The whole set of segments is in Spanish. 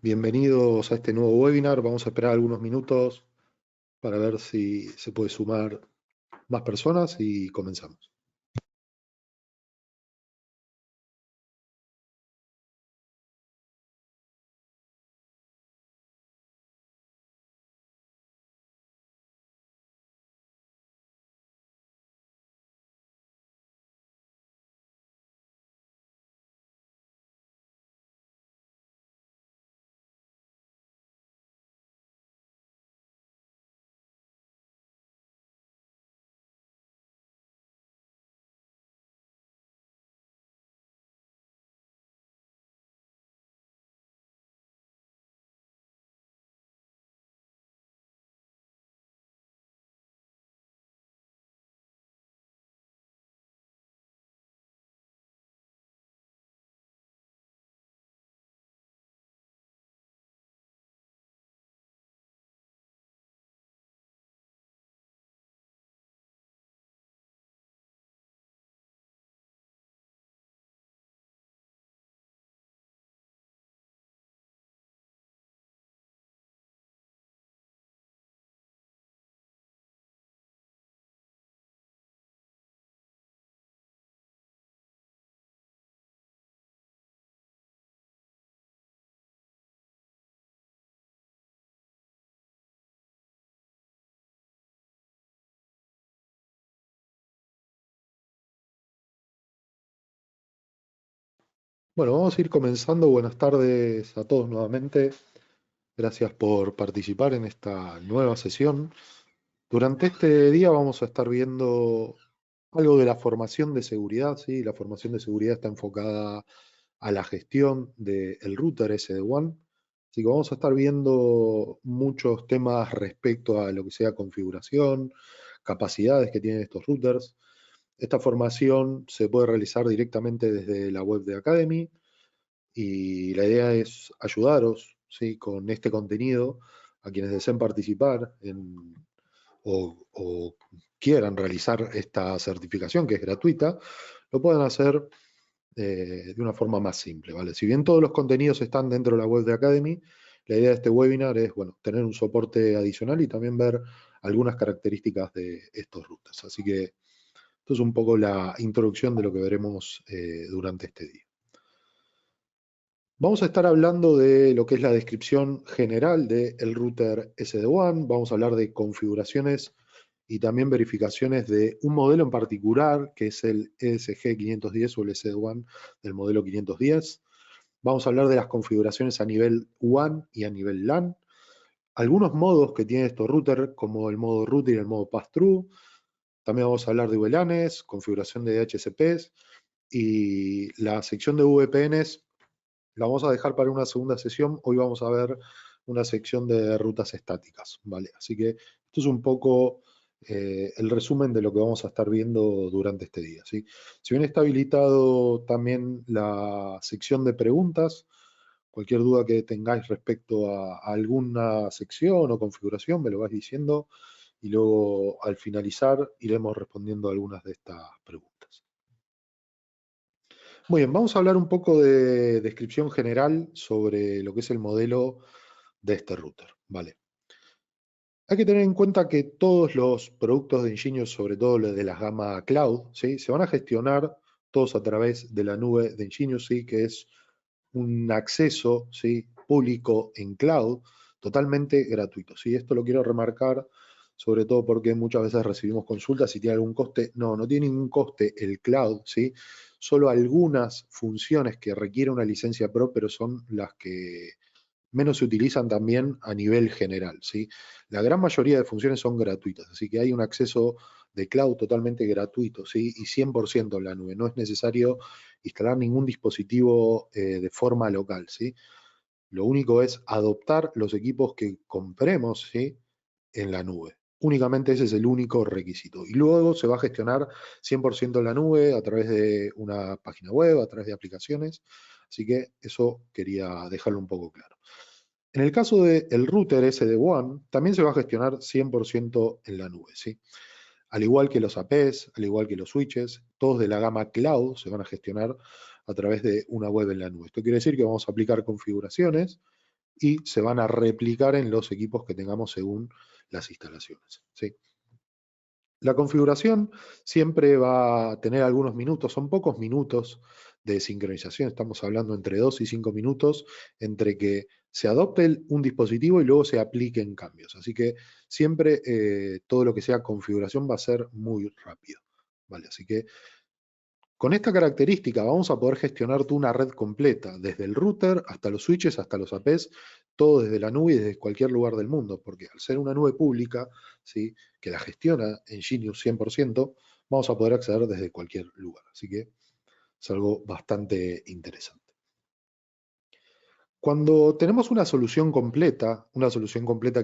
Bienvenidos a este nuevo webinar. Vamos a esperar algunos minutos para ver si se puede sumar más personas y comenzamos. Bueno, vamos a ir comenzando. Buenas tardes a todos nuevamente. Gracias por participar en esta nueva sesión. Durante este día vamos a estar viendo algo de la formación de seguridad, ¿sí? La formación de seguridad está enfocada a la gestión del router SD-WAN. Así que vamos a estar viendo muchos temas respecto a lo que sea configuración, capacidades que tienen estos routers. Esta formación se puede realizar directamente desde la web de Academy y la idea es ayudaros, ¿sí?, con este contenido a quienes deseen participar o quieran realizar esta certificación que es gratuita, lo puedan hacer de una forma más simple, ¿vale? Si bien todos los contenidos están dentro de la web de Academy, la idea de este webinar es, bueno, tener un soporte adicional y también ver algunas características de estos routers. Así que esto es un poco la introducción de lo que veremos durante este día. Vamos a estar hablando de lo que es la descripción general del router SD-WAN, vamos a hablar de configuraciones y también verificaciones de un modelo en particular, que es el ESG510 o el SD-WAN del modelo 510. Vamos a hablar de las configuraciones a nivel WAN y a nivel LAN, algunos modos que tienen estos routers, como el modo router y el modo pass-through. También vamos a hablar de VLANs, configuración de DHCPs y la sección de VPNs la vamos a dejar para una segunda sesión. Hoy vamos a ver una sección de rutas estáticas, ¿vale? Así que esto es un poco el resumen de lo que vamos a estar viendo durante este día, ¿sí? Si bien está habilitado también la sección de preguntas, cualquier duda que tengáis respecto a alguna sección o configuración, me lo vais diciendo y luego al finalizar iremos respondiendo a algunas de estas preguntas. Muy bien, vamos a hablar un poco de descripción general sobre lo que es el modelo de este router. Vale. Hay que tener en cuenta que todos los productos de Ingenious, sobre todo los de la gama cloud, ¿sí?, se van a gestionar todos a través de la nube de Ingenious, ¿sí?, que es un acceso, ¿sí?, público en cloud totalmente gratuito, ¿sí? Esto lo quiero remarcar sobre todo porque muchas veces recibimos consultas si tiene algún coste. No, no tiene ningún coste el cloud, ¿sí? Solo algunas funciones que requieren una licencia Pro, pero son las que menos se utilizan también a nivel general, ¿sí? La gran mayoría de funciones son gratuitas, así que hay un acceso de cloud totalmente gratuito, ¿sí?, y 100% en la nube. No es necesario instalar ningún dispositivo de forma local, ¿sí? Lo único es adoptar los equipos que compremos, ¿sí?, en la nube. Únicamente ese es el único requisito. Y luego se va a gestionar 100% en la nube a través de una página web, a través de aplicaciones. Así que eso quería dejarlo un poco claro. En el caso del router SD-WAN, también se va a gestionar 100% en la nube, ¿sí? Al igual que los APs, al igual que los switches, todos de la gama cloud se van a gestionar a través de una web en la nube. Esto quiere decir que vamos a aplicar configuraciones y se van a replicar en los equipos que tengamos según las instalaciones, ¿sí? La configuración siempre va a tener algunos minutos, son pocos minutos de sincronización, estamos hablando entre 2 y 5 minutos entre que se adopte un dispositivo y luego se apliquen cambios. Así que siempre todo lo que sea configuración va a ser muy rápido, ¿vale? Así que con esta característica vamos a poder gestionar toda una red completa, desde el router hasta los switches, hasta los APs, todo desde la nube y desde cualquier lugar del mundo, porque al ser una nube pública, ¿sí?, que la gestiona Enginious 100%, vamos a poder acceder desde cualquier lugar. Así que es algo bastante interesante. Cuando tenemos una solución completa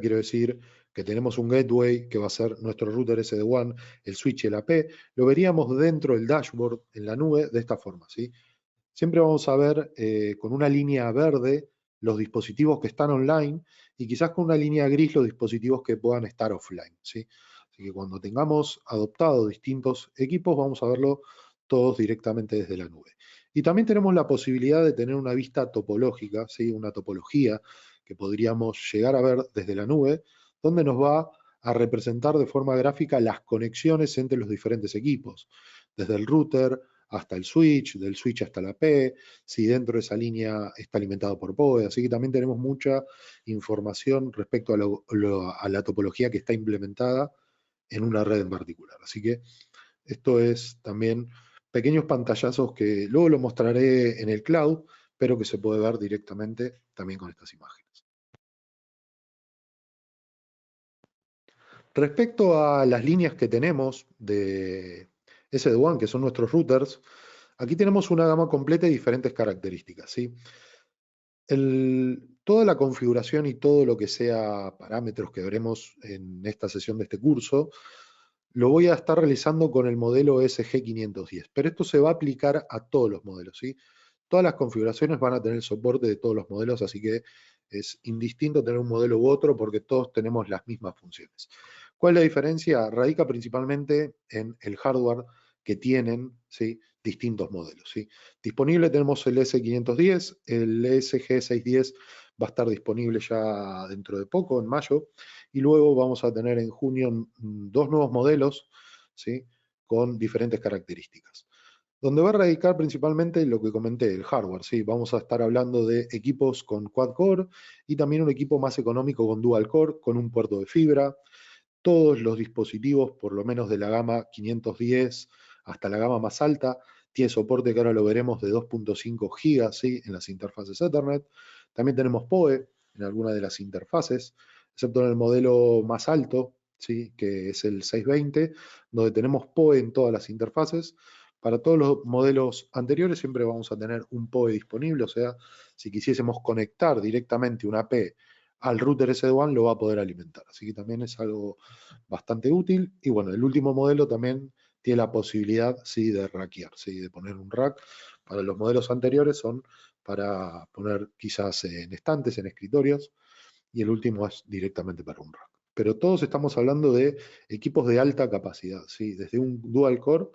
quiero decir que tenemos un gateway que va a ser nuestro router SD-WAN, el switch y el AP, lo veríamos dentro del dashboard en la nube de esta forma, ¿sí? Siempre vamos a ver con una línea verde los dispositivos que están online y quizás con una línea gris los dispositivos que puedan estar offline, ¿sí? Así que cuando tengamos adoptado distintos equipos vamos a verlo todos directamente desde la nube. Y también tenemos la posibilidad de tener una vista topológica, ¿sí?, una topología que podríamos llegar a ver desde la nube, donde nos va a representar de forma gráfica las conexiones entre los diferentes equipos, desde el router hasta el switch, del switch hasta la P, si dentro de esa línea está alimentado por PoE, así que también tenemos mucha información respecto a la topología que está implementada en una red en particular. Así que esto es también pequeños pantallazos que luego lo mostraré en el cloud, pero que se puede ver directamente también con estas imágenes. Respecto a las líneas que tenemos de SD-WAN, que son nuestros routers, aquí tenemos una gama completa de diferentes características, ¿sí? Toda la configuración y todo lo que sea parámetros que veremos en esta sesión de este curso, lo voy a estar realizando con el modelo SG510, pero esto se va a aplicar a todos los modelos, ¿sí? Todas las configuraciones van a tener soporte de todos los modelos, así que es indistinto tener un modelo u otro porque todos tenemos las mismas funciones. ¿Cuál es la diferencia? Radica principalmente en el hardware que tienen, ¿sí?, distintos modelos, ¿sí? Disponible tenemos el S510, el SG610 va a estar disponible ya dentro de poco, en mayo, y luego vamos a tener en junio dos nuevos modelos, ¿sí?, con diferentes características. Donde va a radicar principalmente lo que comenté, el hardware, ¿sí? Vamos a estar hablando de equipos con quad core y también un equipo más económico con dual core, con un puerto de fibra. Todos los dispositivos, por lo menos de la gama 510 hasta la gama más alta, tiene soporte que ahora lo veremos de 2.5 GB, ¿sí?, en las interfaces Ethernet. También tenemos PoE en algunas de las interfaces, excepto en el modelo más alto, ¿sí?, que es el 620, donde tenemos PoE en todas las interfaces. Para todos los modelos anteriores siempre vamos a tener un PoE disponible, o sea, si quisiésemos conectar directamente una AP al router SD-WAN lo va a poder alimentar. Así que también es algo bastante útil. Y bueno, el último modelo también tiene la posibilidad, sí, de rackear, sí, de poner un rack. Para los modelos anteriores son para poner quizás en estantes, en escritorios, y el último es directamente para un rack. Pero todos estamos hablando de equipos de alta capacidad, ¿sí?, desde un dual core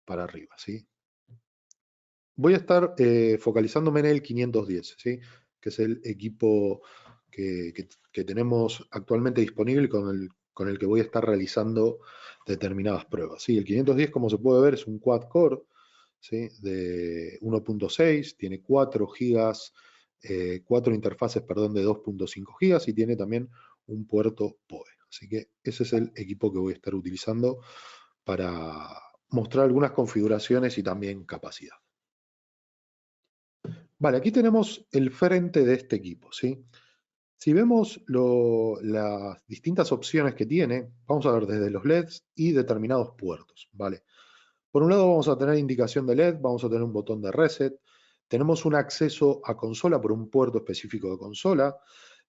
para arriba, ¿sí? Voy a estar focalizándome en el 510, ¿sí?, que es el equipo que tenemos actualmente disponible con el que voy a estar realizando determinadas pruebas, ¿sí? El 510, como se puede ver, es un quad core, ¿sí?, de 1.6, tiene 4 gigas, 4 interfaces, perdón, de 2.5 gigas y tiene también un puerto PoE. Así que ese es el equipo que voy a estar utilizando para mostrar algunas configuraciones y también capacidad. Vale, aquí tenemos el frente de este equipo, ¿sí? Si vemos las distintas opciones que tiene, vamos a ver desde los LEDs y determinados puertos, ¿vale? Por un lado vamos a tener indicación de LED, vamos a tener un botón de reset, tenemos un acceso a consola por un puerto específico de consola,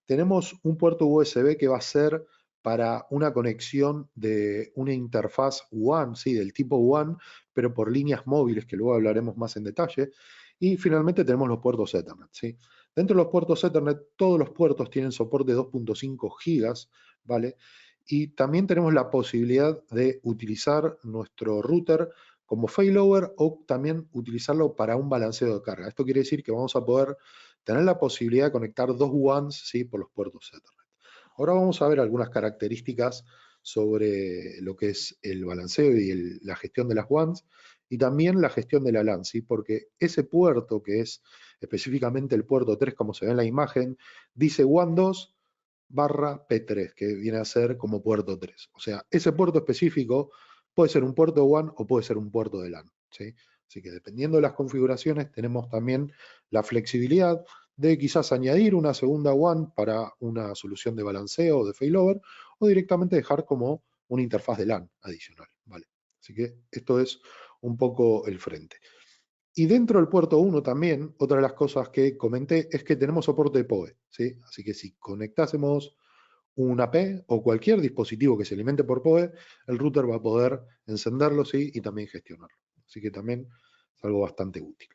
tenemos un puerto USB que va a ser para una conexión de una interfaz WAN, ¿sí?, del tipo WAN, pero por líneas móviles, que luego hablaremos más en detalle. Y finalmente tenemos los puertos Ethernet, ¿sí? Dentro de los puertos Ethernet, todos los puertos tienen soporte de 2.5 gigas, ¿vale? Y también tenemos la posibilidad de utilizar nuestro router como failover o también utilizarlo para un balanceo de carga. Esto quiere decir que vamos a poder tener la posibilidad de conectar dos WANs, ¿sí?, por los puertos Ethernet. Ahora vamos a ver algunas características sobre lo que es el balanceo y la gestión de las WANs y también la gestión de la LAN, ¿sí? Porque ese puerto, que es específicamente el puerto 3, como se ve en la imagen, dice WAN 2 barra P3, que viene a ser como puerto 3. O sea, ese puerto específico puede ser un puerto WAN o puede ser un puerto de LAN, ¿sí? Así que dependiendo de las configuraciones, tenemos también la flexibilidad de quizás añadir una segunda WAN para una solución de balanceo o de failover, o directamente dejar como una interfaz de LAN adicional, ¿vale? Así que esto es un poco el frente. Y dentro del puerto 1 también, otra de las cosas que comenté es que tenemos soporte de PoE, ¿sí? Así que si conectásemos un AP o cualquier dispositivo que se alimente por PoE, el router va a poder encenderlo, ¿sí?, y también gestionarlo. Así que también es algo bastante útil.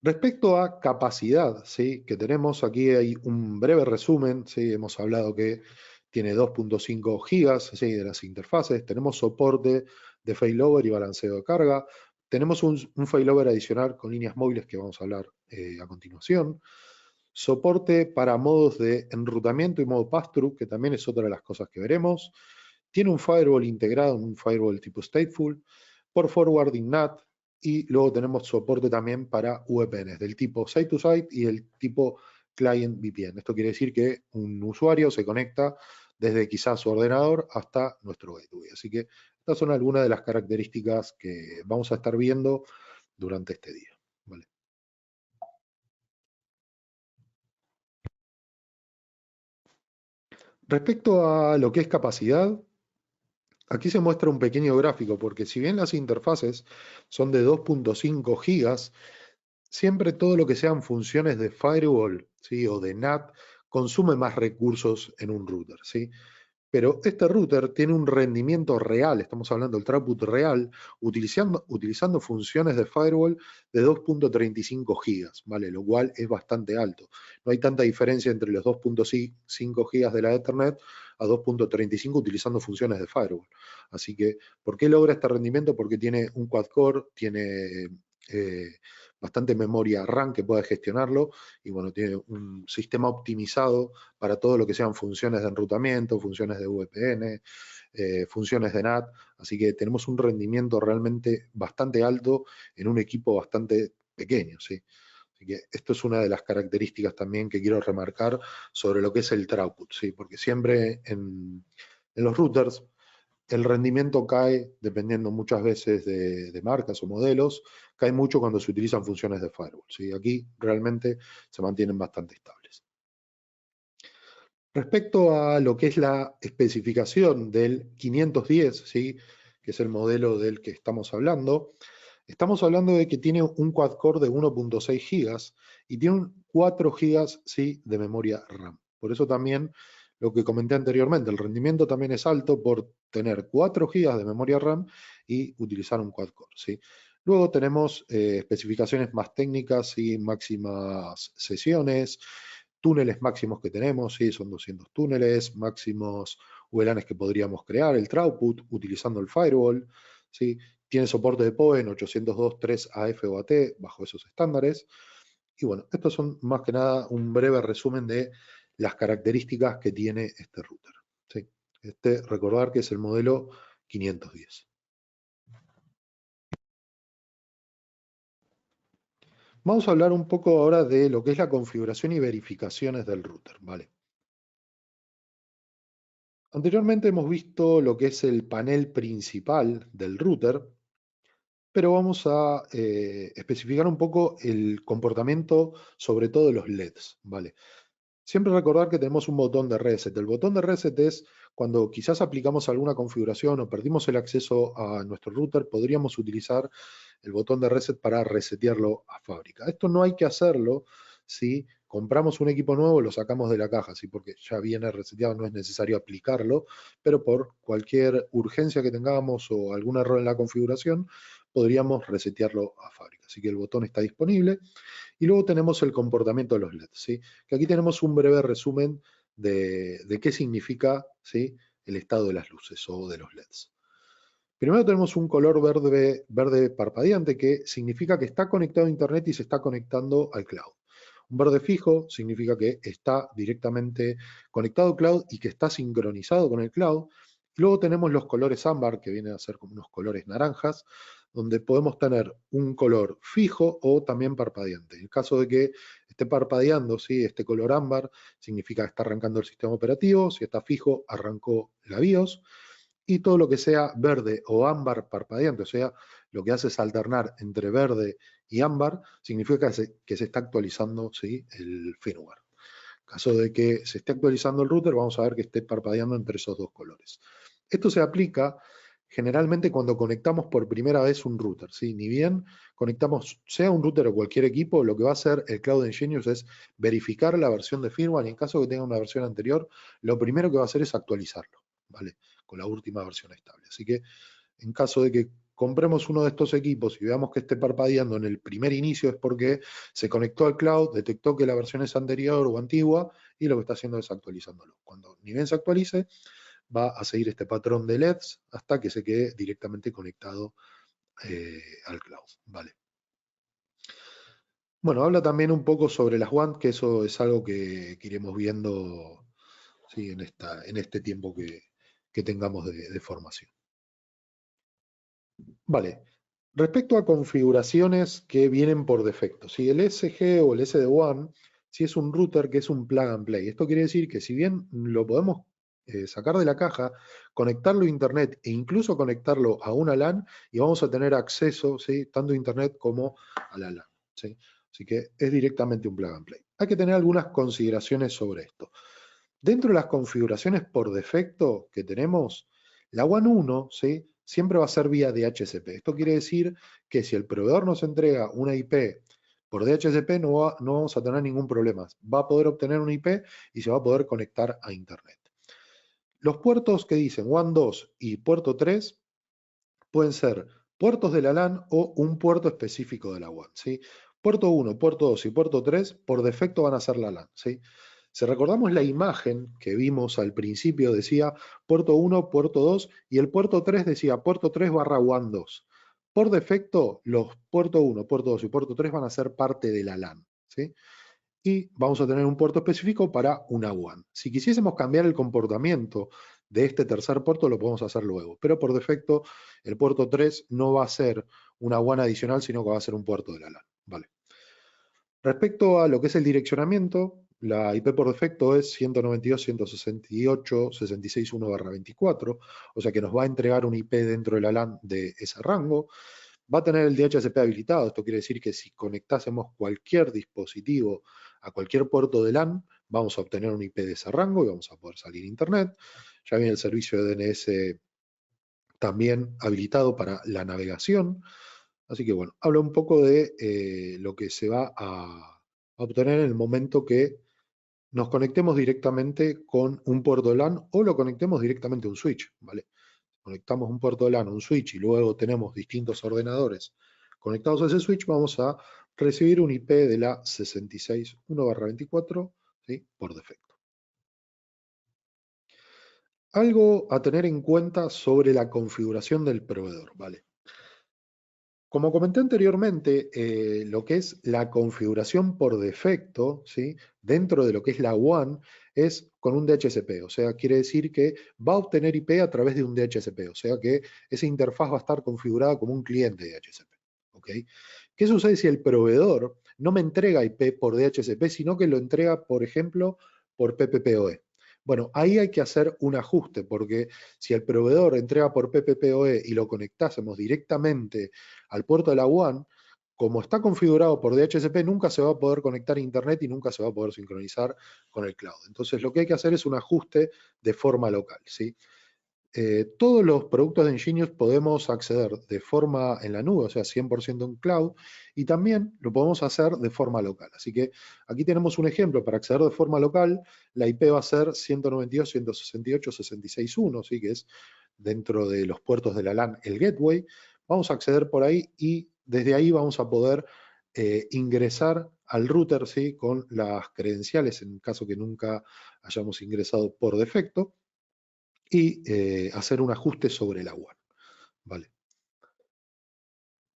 Respecto a capacidad, ¿sí?, que tenemos aquí, hay un breve resumen, ¿sí? Hemos hablado que tiene 2.5 gigas, ¿sí?, de las interfaces, tenemos soporte de failover y balanceo de carga, tenemos un failover adicional con líneas móviles que vamos a hablar a continuación, soporte para modos de enrutamiento y modo pass-through, que también es otra de las cosas que veremos, tiene un firewall integrado, un firewall tipo stateful, por forwarding NAT, y luego tenemos soporte también para VPNs del tipo site-to-site y el tipo client VPN. Esto quiere decir que un usuario se conecta desde quizás su ordenador hasta nuestro gateway. Así que estas son algunas de las características que vamos a estar viendo durante este día. ¿Vale? Respecto a lo que es capacidad, aquí se muestra un pequeño gráfico, porque si bien las interfaces son de 2.5 gigas, siempre todo lo que sean funciones de firewall, ¿sí?, o de NAT consume más recursos en un router, ¿sí? Pero este router tiene un rendimiento real, estamos hablando del throughput real, utilizando funciones de firewall de 2.35 gigas, ¿vale? Lo cual es bastante alto. No hay tanta diferencia entre los 2.5 gigas de la Ethernet a 2.35 utilizando funciones de firewall. Así que, ¿por qué logra este rendimiento? Porque tiene un quad-core, tiene bastante memoria RAM que puede gestionarlo y bueno, tiene un sistema optimizado para todo lo que sean funciones de enrutamiento, funciones de VPN, funciones de NAT, así que tenemos un rendimiento realmente bastante alto en un equipo bastante pequeño, ¿sí? Así que esto es una de las características también que quiero remarcar sobre lo que es el throughput, ¿sí? Porque siempre en los routers el rendimiento cae, dependiendo muchas veces de marcas o modelos, cae mucho cuando se utilizan funciones de firewall, ¿sí? Aquí realmente se mantienen bastante estables. Respecto a lo que es la especificación del 510, ¿sí?, que es el modelo del que estamos hablando de que tiene un quad-core de 1.6 gigas y tiene 4 gigas, ¿sí?, de memoria RAM. Por eso también lo que comenté anteriormente, el rendimiento también es alto por tener 4 gigas de memoria RAM y utilizar un quad-core, ¿sí? Luego tenemos especificaciones más técnicas y máximas sesiones, túneles máximos que tenemos, ¿sí? Son 200 túneles, máximos VLANs que podríamos crear, el throughput utilizando el firewall, ¿sí? Tiene soporte de PoE en 802.3 AF o AT bajo esos estándares. Y bueno, estos son más que nada un breve resumen de las características que tiene este router, ¿sí? Recordar que es el modelo 510. Vamos a hablar un poco ahora de lo que es la configuración y verificaciones del router, ¿vale? Anteriormente hemos visto lo que es el panel principal del router, pero vamos a especificar un poco el comportamiento, sobre todo de los LEDs, ¿vale? Siempre recordar que tenemos un botón de reset. El botón de reset es cuando quizás aplicamos alguna configuración o perdimos el acceso a nuestro router, podríamos utilizar el botón de reset para resetearlo a fábrica. Esto no hay que hacerlo si compramos un equipo nuevo, lo sacamos de la caja, ¿sí?, porque ya viene reseteado, no es necesario aplicarlo, pero por cualquier urgencia que tengamos o algún error en la configuración, podríamos resetearlo a fábrica. Así que el botón está disponible. Y luego tenemos el comportamiento de los LEDs, ¿sí? Que aquí tenemos un breve resumen de qué significa, ¿sí?, el estado de las luces o de los LEDs. Primero tenemos un color verde, verde parpadeante que significa que está conectado a Internet y se está conectando al cloud. Un verde fijo significa que está directamente conectado al cloud y que está sincronizado con el cloud. Luego tenemos los colores ámbar, que vienen a ser como unos colores naranjas, donde podemos tener un color fijo o también parpadeante. En el caso de que esté parpadeando, ¿sí? Este color ámbar significa que está arrancando el sistema operativo. Si está fijo, arrancó la BIOS. Y todo lo que sea verde o ámbar parpadeante, o sea, lo que hace es alternar entre verde y ámbar, significa que se está actualizando, ¿sí?, el firmware. En caso de que se esté actualizando el router, vamos a ver que esté parpadeando entre esos dos colores. Esto se aplica generalmente cuando conectamos por primera vez un router, ¿sí? Ni bien conectamos, sea un router o cualquier equipo, lo que va a hacer el Cloud Engineers es verificar la versión de firmware y en caso de que tenga una versión anterior, lo primero que va a hacer es actualizarlo, ¿vale? Con la última versión estable. Así que en caso de que compremos uno de estos equipos y veamos que esté parpadeando en el primer inicio es porque se conectó al cloud, detectó que la versión es anterior o antigua y lo que está haciendo es actualizándolo. Cuando ni bien se actualice, va a seguir este patrón de LEDs hasta que se quede directamente conectado al cloud. Vale. Bueno, habla también un poco sobre las WAN, que eso es algo que iremos viendo, ¿sí?, en este tiempo que tengamos de formación. Vale. Respecto a configuraciones que vienen por defecto, si el SG o el SD-WAN, si es un router que es un plug and play. Esto quiere decir que si bien lo podemos sacar de la caja, conectarlo a Internet e incluso conectarlo a una LAN y vamos a tener acceso, ¿sí?, tanto a Internet como a la LAN, ¿sí? Así que es directamente un plug and play. Hay que tener algunas consideraciones sobre esto. Dentro de las configuraciones por defecto que tenemos, la WAN 1, ¿sí?, siempre va a ser vía DHCP. Esto quiere decir que si el proveedor nos entrega una IP por DHCP, no vamos a tener ningún problema. Va a poder obtener una IP y se va a poder conectar a Internet. Los puertos que dicen WAN 2 y puerto 3 pueden ser puertos de la LAN o un puerto específico de la WAN, ¿sí? Puerto 1, puerto 2 y puerto 3 por defecto van a ser la LAN, ¿sí? Si recordamos la imagen que vimos al principio, decía puerto 1, puerto 2 y el puerto 3 decía puerto 3 barra WAN 2. Por defecto, los puerto 1, puerto 2 y puerto 3 van a ser parte de la LAN, ¿sí? Y vamos a tener un puerto específico para una WAN. Si quisiésemos cambiar el comportamiento de este tercer puerto, lo podemos hacer luego, pero por defecto el puerto 3 no va a ser una WAN adicional, sino que va a ser un puerto de la LAN. Vale. Respecto a lo que es el direccionamiento, la IP por defecto es 192.168.66.1/24, o sea que nos va a entregar un IP dentro de la LAN de ese rango. Va a tener el DHCP habilitado, esto quiere decir que si conectásemos cualquier dispositivo a cualquier puerto de LAN, vamos a obtener un IP de ese rango y vamos a poder salir a Internet. Ya viene el servicio de DNS también habilitado para la navegación. Así que bueno, habla un poco de lo que se va a obtener en el momento que nos conectemos directamente con un puerto de LAN o lo conectemos directamente a un switch, ¿vale? Conectamos un puerto de LAN a un switch y luego tenemos distintos ordenadores conectados a ese switch, vamos a recibir un IP de la 66.1/24, ¿sí?, por defecto. Algo a tener en cuenta sobre la configuración del proveedor, ¿vale? Como comenté anteriormente, lo que es la configuración por defecto, ¿sí?, dentro de lo que es la WAN, es con un DHCP, o sea, quiere decir que va a obtener IP a través de un DHCP, o sea que esa interfaz va a estar configurada como un cliente DHCP. ¿Ok? ¿Qué sucede si el proveedor no me entrega IP por DHCP, sino que lo entrega, por ejemplo, por PPPoE? Bueno, ahí hay que hacer un ajuste, porque si el proveedor entrega por PPPoE y lo conectásemos directamente al puerto de la WAN, como está configurado por DHCP, nunca se va a poder conectar a Internet y nunca se va a poder sincronizar con el cloud. Entonces, lo que hay que hacer es un ajuste de forma local, ¿sí? Todos los productos de Ingenious podemos acceder de forma en la nube, o sea, 100% en cloud, y también lo podemos hacer de forma local. Así que aquí tenemos un ejemplo. Para acceder de forma local, la IP va a ser 192.168.66.1, ¿sí?, que es dentro de los puertos de la LAN el gateway. Vamos a acceder por ahí y desde ahí vamos a poder ingresar al router, ¿sí?, con las credenciales en caso que nunca hayamos ingresado por defecto y hacer un ajuste sobre la WAN. ¿vale?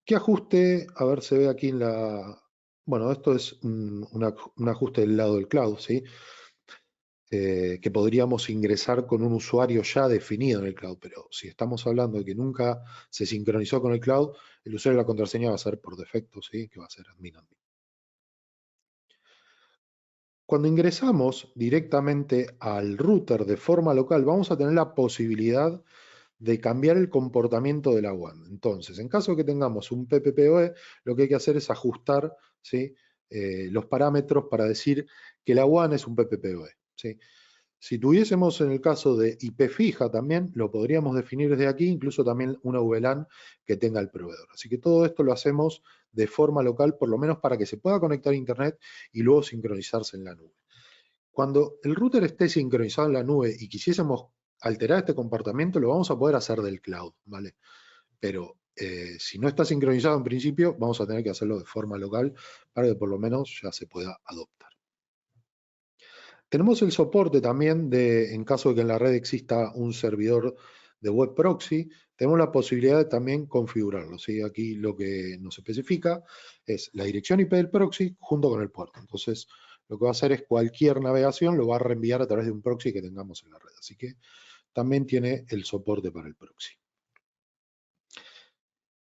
¿Qué ajuste? A ver, se ve aquí en la... Bueno, esto es un ajuste del lado del cloud, ¿sí? Que podríamos ingresar con un usuario ya definido en el cloud, pero si estamos hablando de que nunca se sincronizó con el cloud, el usuario de la contraseña va a ser por defecto, ¿sí? Que va a ser admin. Cuando ingresamos directamente al router de forma local, vamos a tener la posibilidad de cambiar el comportamiento de la WAN. Entonces, en caso de que tengamos un PPPoE, lo que hay que hacer es ajustar, ¿sí? Los parámetros para decir que la WAN es un PPPoE, ¿sí? Si tuviésemos en el caso de IP fija también, lo podríamos definir desde aquí, incluso también una VLAN que tenga el proveedor. Así que todo esto lo hacemos de forma local, por lo menos para que se pueda conectar a Internet y luego sincronizarse en la nube. Cuando el router esté sincronizado en la nube y quisiésemos alterar este comportamiento, lo vamos a poder hacer del cloud, ¿vale? Pero si no está sincronizado en principio, vamos a tener que hacerlo de forma local para que por lo menos ya se pueda adoptar. Tenemos el soporte también de, en caso de que en la red exista un servidor de web proxy, tenemos la posibilidad de también configurarlo, ¿sí? Aquí lo que nos especifica es la dirección IP del proxy junto con el puerto. Entonces, lo que va a hacer es cualquier navegación lo va a reenviar a través de un proxy que tengamos en la red. Así que también tiene el soporte para el proxy.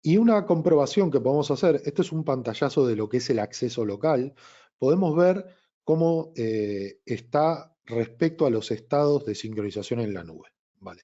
Y una comprobación que podemos hacer, esto es un pantallazo de lo que es el acceso local, podemos ver cómo está respecto a los estados de sincronización en la nube. Vale.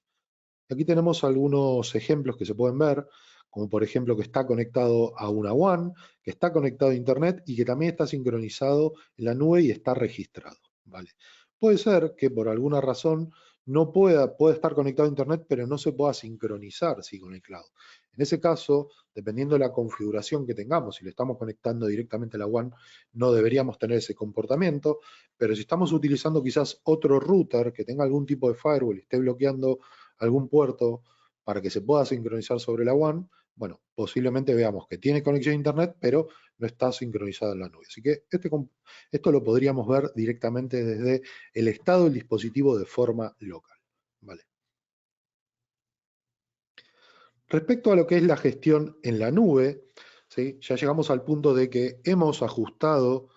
Aquí tenemos algunos ejemplos que se pueden ver, como por ejemplo que está conectado a una WAN, que está conectado a Internet y que también está sincronizado en la nube y está registrado. Vale. Puede ser que por alguna razón no pueda estar conectado a Internet, pero no se pueda sincronizar ¿sí? con el cloud. En ese caso, dependiendo de la configuración que tengamos, si le estamos conectando directamente a la WAN, no deberíamos tener ese comportamiento, pero si estamos utilizando quizás otro router que tenga algún tipo de firewall y esté bloqueando algún puerto para que se pueda sincronizar sobre la WAN, bueno, posiblemente veamos que tiene conexión a Internet, pero no está sincronizado en la nube. Así que esto lo podríamos ver directamente desde el estado del dispositivo de forma local. ¿Vale? Respecto a lo que es la gestión en la nube, ¿sí? Ya llegamos al punto de que hemos ajustado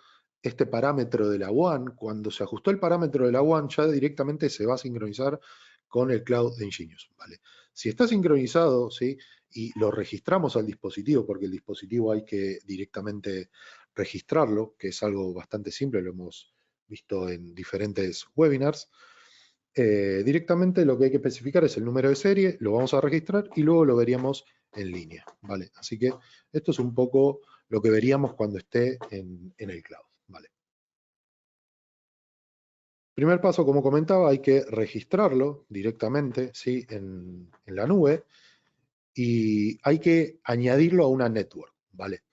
este parámetro de la WAN. Cuando se ajustó el parámetro de la WAN, ya directamente se va a sincronizar con el cloud de Ingenious. ¿Vale? Si está sincronizado, ¿sí? Y lo registramos al dispositivo, porque el dispositivo hay que directamente registrarlo, que es algo bastante simple, lo hemos visto en diferentes webinars. Directamente lo que hay que especificar es el número de serie, lo vamos a registrar y luego lo veríamos en línea, ¿vale? Así que esto es un poco lo que veríamos cuando esté en el cloud, ¿vale? Primer paso, como comentaba, hay que registrarlo directamente, ¿sí? En la nube y hay que añadirlo a una network, ¿vale?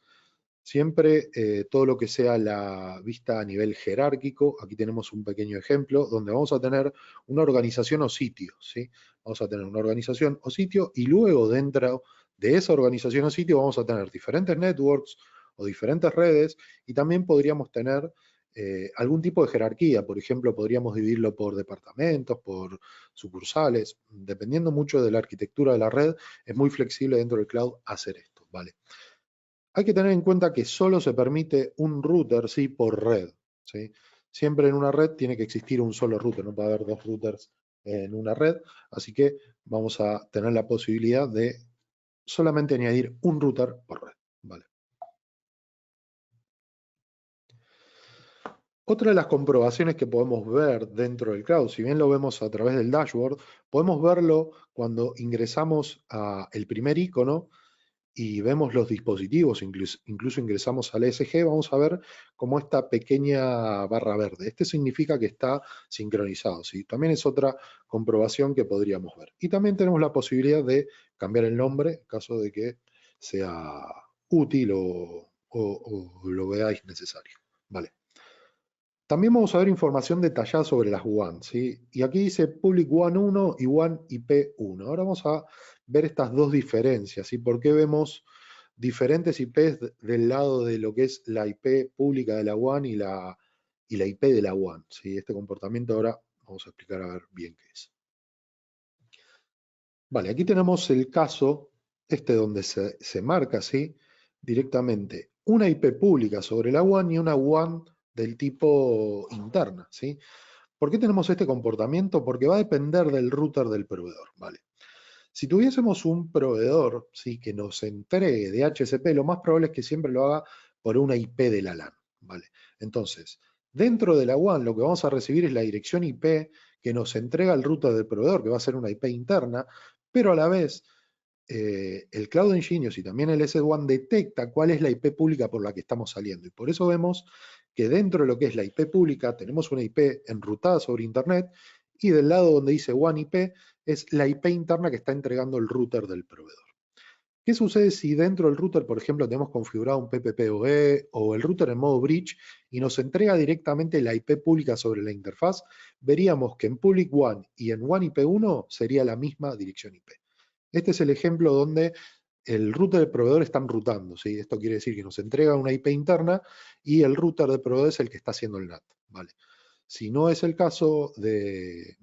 Siempre todo lo que sea la vista a nivel jerárquico, aquí tenemos un pequeño ejemplo donde vamos a tener una organización o sitio, ¿sí? Vamos a tener una organización o sitio y luego dentro de esa organización o sitio vamos a tener diferentes networks o diferentes redes y también podríamos tener algún tipo de jerarquía, por ejemplo, podríamos dividirlo por departamentos, por sucursales, dependiendo mucho de la arquitectura de la red, es muy flexible dentro del cloud hacer esto, ¿vale? Hay que tener en cuenta que solo se permite un router, ¿sí? Por red, ¿sí? Siempre en una red tiene que existir un solo router, no puede haber dos routers en una red, así que vamos a tener la posibilidad de solamente añadir un router por red, ¿vale? Otra de las comprobaciones que podemos ver dentro del cloud, si bien lo vemos a través del dashboard, podemos verlo cuando ingresamos a el primer icono y vemos los dispositivos, incluso ingresamos al ESG, vamos a ver como esta pequeña barra verde. Este significa que está sincronizado, ¿sí? También es otra comprobación que podríamos ver. Y también tenemos la posibilidad de cambiar el nombre en caso de que sea útil o lo veáis necesario. Vale. También vamos a ver información detallada sobre las WAN, ¿sí? Y aquí dice Public WAN 1 y WAN IP 1. Ahora vamos a ver estas dos diferencias, ¿sí? ¿Por qué vemos diferentes IPs del lado de lo que es la IP pública de la WAN y la IP de la WAN, ¿sí? Este comportamiento ahora vamos a explicar a ver bien qué es. Vale, aquí tenemos el caso donde se marca, ¿sí? Directamente una IP pública sobre la WAN y una WAN del tipo interna, ¿sí? ¿Por qué tenemos este comportamiento? Porque va a depender del router del proveedor, ¿vale? Si tuviésemos un proveedor, ¿sí? Que nos entregue DHCP, lo más probable es que siempre lo haga por una IP de la LAN, ¿vale? Entonces, dentro de la WAN lo que vamos a recibir es la dirección IP que nos entrega el router del proveedor, que va a ser una IP interna, pero a la vez el Cloud Enginious y también el SD-WAN detecta cuál es la IP pública por la que estamos saliendo. Y por eso vemos que dentro de lo que es la IP pública tenemos una IP enrutada sobre Internet y del lado donde dice WAN IP es la IP interna que está entregando el router del proveedor. ¿Qué sucede si dentro del router, por ejemplo, tenemos configurado un PPPoE o el router en modo bridge y nos entrega directamente la IP pública sobre la interfaz? Veríamos que en Public WAN y en WAN IP1 sería la misma dirección IP. Este es el ejemplo donde el router del proveedor está enrutando, ¿sí? Esto quiere decir que nos entrega una IP interna y el router del proveedor es el que está haciendo el NAT, ¿vale? Si no es el caso de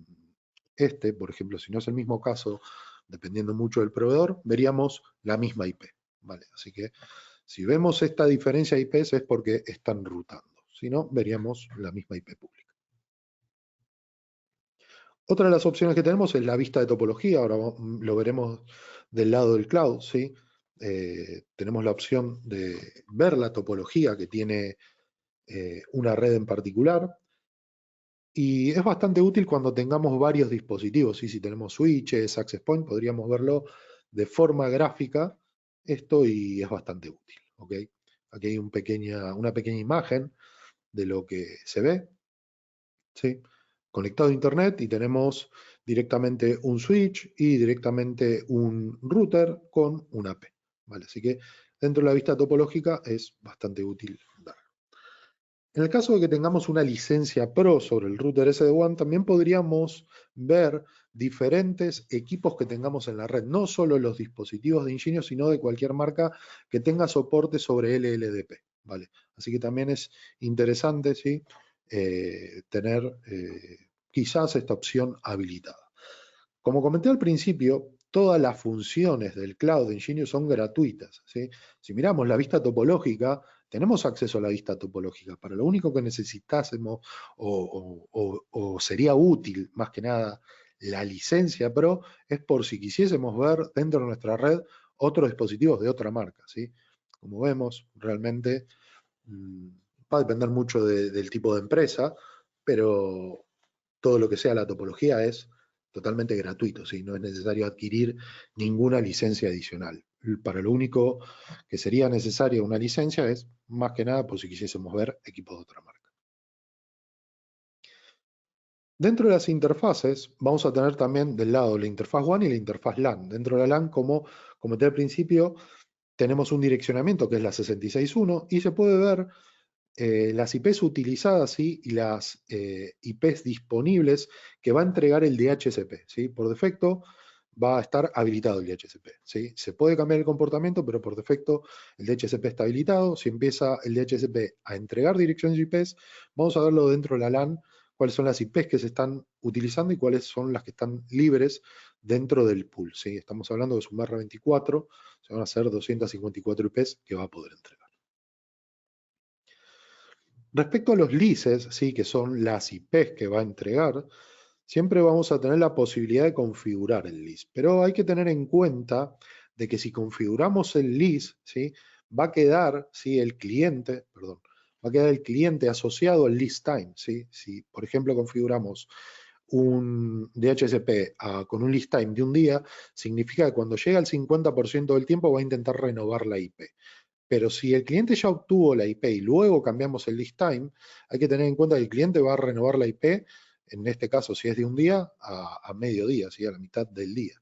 por ejemplo, si no es el mismo caso, dependiendo mucho del proveedor, veríamos la misma IP, ¿vale? Así que si vemos esta diferencia de IPs es porque están rutando, si no, veríamos la misma IP pública. Otra de las opciones que tenemos es la vista de topología, ahora lo veremos del lado del cloud, ¿sí? Tenemos la opción de ver la topología que tiene una red en particular, y es bastante útil cuando tengamos varios dispositivos, ¿sí? Si tenemos switches, access point, podríamos verlo de forma gráfica, esto, y es bastante útil, ¿ok? Aquí hay una pequeña imagen de lo que se ve, ¿sí? Conectado a internet y tenemos directamente un switch y directamente un router con una AP, ¿vale? Así que dentro de la vista topológica es bastante útil verlo. En el caso de que tengamos una licencia Pro sobre el router SD-WAN, también podríamos ver diferentes equipos que tengamos en la red, no solo los dispositivos de Ingenio, sino de cualquier marca que tenga soporte sobre LLDP, ¿vale? Así que también es interesante, ¿sí? Tener quizás esta opción habilitada. Como comenté al principio, todas las funciones del Cloud de Ingenio son gratuitas, ¿sí? Si miramos la vista topológica, tenemos acceso a la vista topológica. Para lo único que necesitásemos o sería útil, más que nada, la licencia Pro, es por si quisiésemos ver dentro de nuestra red otros dispositivos de otra marca, ¿sí? Como vemos, realmente va a depender mucho del tipo de empresa, pero todo lo que sea la topología es totalmente gratuito, ¿sí? No es necesario adquirir ninguna licencia adicional. Para lo único que sería necesaria una licencia es más que nada por si quisiésemos ver equipos de otra marca. Dentro de las interfaces vamos a tener también del lado la interfaz WAN y la interfaz LAN. Dentro de la LAN, como comenté al principio, tenemos un direccionamiento que es la 66.1 y se puede ver las IPs utilizadas, ¿sí? Y las IPs disponibles que va a entregar el DHCP, ¿sí? Por defecto va a estar habilitado el DHCP, ¿sí? Se puede cambiar el comportamiento, pero por defecto el DHCP está habilitado. Si empieza el DHCP a entregar direcciones IPs, vamos a verlo dentro de la LAN, cuáles son las IPs que se están utilizando y cuáles son las que están libres dentro del pool, ¿sí? Estamos hablando de sumar 24, se van a hacer 254 IPs que va a poder entregar. Respecto a los leases, ¿sí? Que son las IPs que va a entregar, siempre vamos a tener la posibilidad de configurar el lease. Pero hay que tener en cuenta de que si configuramos el lease, ¿sí? Va a quedar, ¿sí? Va a quedar el cliente asociado al lease time, ¿sí? Si, por ejemplo, configuramos un DHCP con un lease time de un día, significa que cuando llega al 50% del tiempo va a intentar renovar la IP. Pero si el cliente ya obtuvo la IP y luego cambiamos el list time, hay que tener en cuenta que el cliente va a renovar la IP, en este caso si es de un día, a mediodía, ¿sí? A la mitad del día.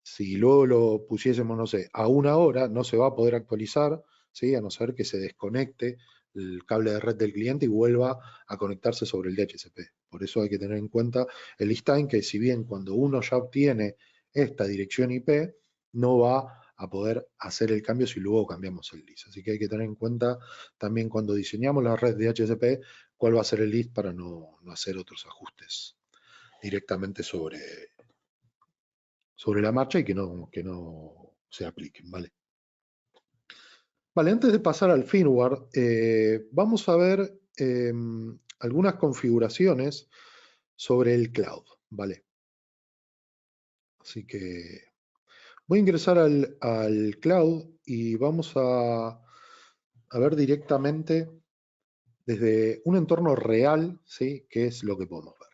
Si luego lo pusiésemos, no sé, a una hora, no se va a poder actualizar, ¿sí? A no ser que se desconecte el cable de red del cliente y vuelva a conectarse sobre el DHCP. Por eso hay que tener en cuenta el list time, que si bien cuando uno ya obtiene esta dirección IP, no va a poder hacer el cambio si luego cambiamos el list. Así que hay que tener en cuenta también cuando diseñamos la red de DHCP cuál va a ser el list para no hacer otros ajustes directamente sobre la marcha y que no se apliquen, ¿vale? Vale, antes de pasar al firmware, vamos a ver algunas configuraciones sobre el cloud, ¿vale? Así que voy a ingresar al cloud y vamos a ver directamente desde un entorno real, ¿sí? ¿Qué es lo que podemos ver?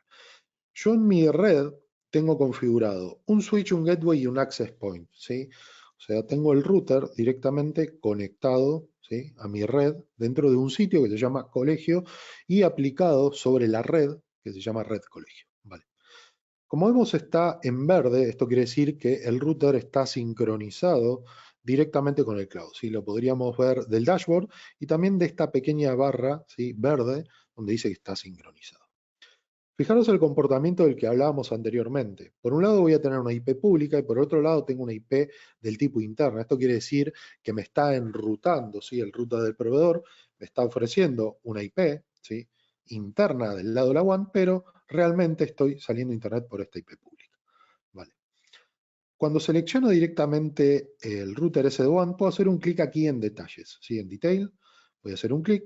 Yo en mi red tengo configurado un switch, un gateway y un access point, ¿sí? O sea, tengo el router directamente conectado, ¿sí?, a mi red dentro de un sitio que se llama colegio y aplicado sobre la red que se llama red colegio, ¿vale? Como vemos está en verde, esto quiere decir que el router está sincronizado directamente con el cloud, ¿sí? Lo podríamos ver del dashboard y también de esta pequeña barra, ¿sí?, verde, donde dice que está sincronizado. Fijaros el comportamiento del que hablábamos anteriormente. Por un lado voy a tener una IP pública y por otro lado tengo una IP del tipo interna. Esto quiere decir que me está enrutando, ¿sí? El router del proveedor me está ofreciendo una IP, ¿sí?, interna del lado de la WAN, pero realmente estoy saliendo a internet por esta IP pública. Vale. Cuando selecciono directamente el router SD-WAN, puedo hacer un clic aquí en detalles, ¿sí?, en detail. Voy a hacer un clic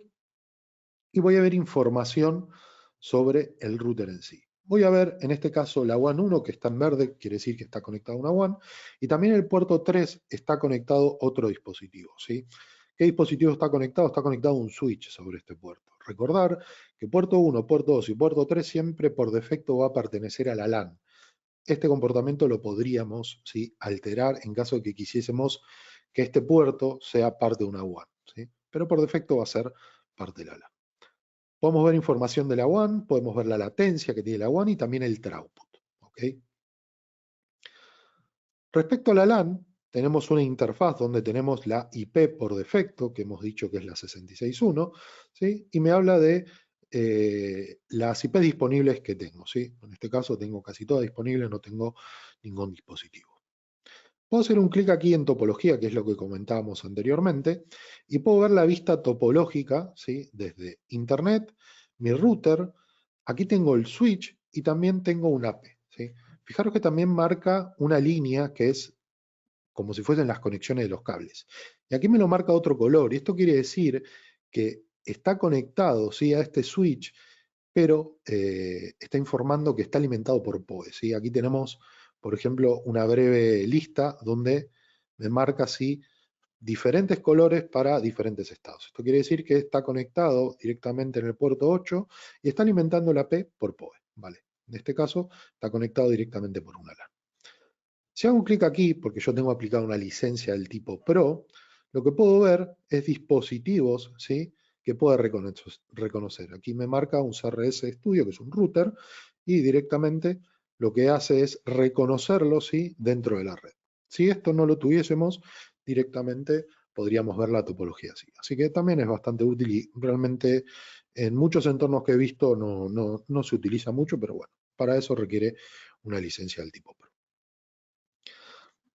y voy a ver información sobre el router en sí. Voy a ver, en este caso, la WAN 1, que está en verde, quiere decir que está conectada a una WAN, y también el puerto 3 está conectado a otro dispositivo, ¿sí? ¿Qué dispositivo está conectado? Está conectado a un switch sobre este puerto. Recordar que puerto 1, puerto 2 y puerto 3 siempre por defecto va a pertenecer a la LAN. Este comportamiento lo podríamos, ¿sí?, alterar en caso de que quisiésemos que este puerto sea parte de una WAN, ¿sí? Pero por defecto va a ser parte de la LAN. Podemos ver información de la WAN, podemos ver la latencia que tiene la WAN y también el throughput, ¿ok? Respecto a la LAN, tenemos una interfaz donde tenemos la IP por defecto, que hemos dicho que es la 66.1, ¿sí? Y me habla de las IP disponibles que tengo, ¿sí? En este caso tengo casi todas disponibles, no tengo ningún dispositivo. Puedo hacer un clic aquí en topología, que es lo que comentábamos anteriormente, y puedo ver la vista topológica, ¿sí?, desde Internet, mi router, aquí tengo el switch y también tengo un AP, ¿sí? Fijaros que también marca una línea que es como si fuesen las conexiones de los cables. Y aquí me lo marca otro color, y esto quiere decir que está conectado, ¿sí?, a este switch, pero está informando que está alimentado por PoE, ¿sí? Aquí tenemos, por ejemplo, una breve lista donde me marca así diferentes colores para diferentes estados. Esto quiere decir que está conectado directamente en el puerto 8 y está alimentando la P por PoE, ¿vale? En este caso está conectado directamente por una LAN. Si hago un clic aquí, porque yo tengo aplicada una licencia del tipo Pro, lo que puedo ver es dispositivos, ¿sí?, que puede reconocer. Aquí me marca un CRS Studio, que es un router, y directamente lo que hace es reconocerlo, ¿sí?, dentro de la red. Si esto no lo tuviésemos, directamente podríamos ver la topología así. Así que también es bastante útil y realmente en muchos entornos que he visto no se utiliza mucho, pero bueno, para eso requiere una licencia del tipo Pro.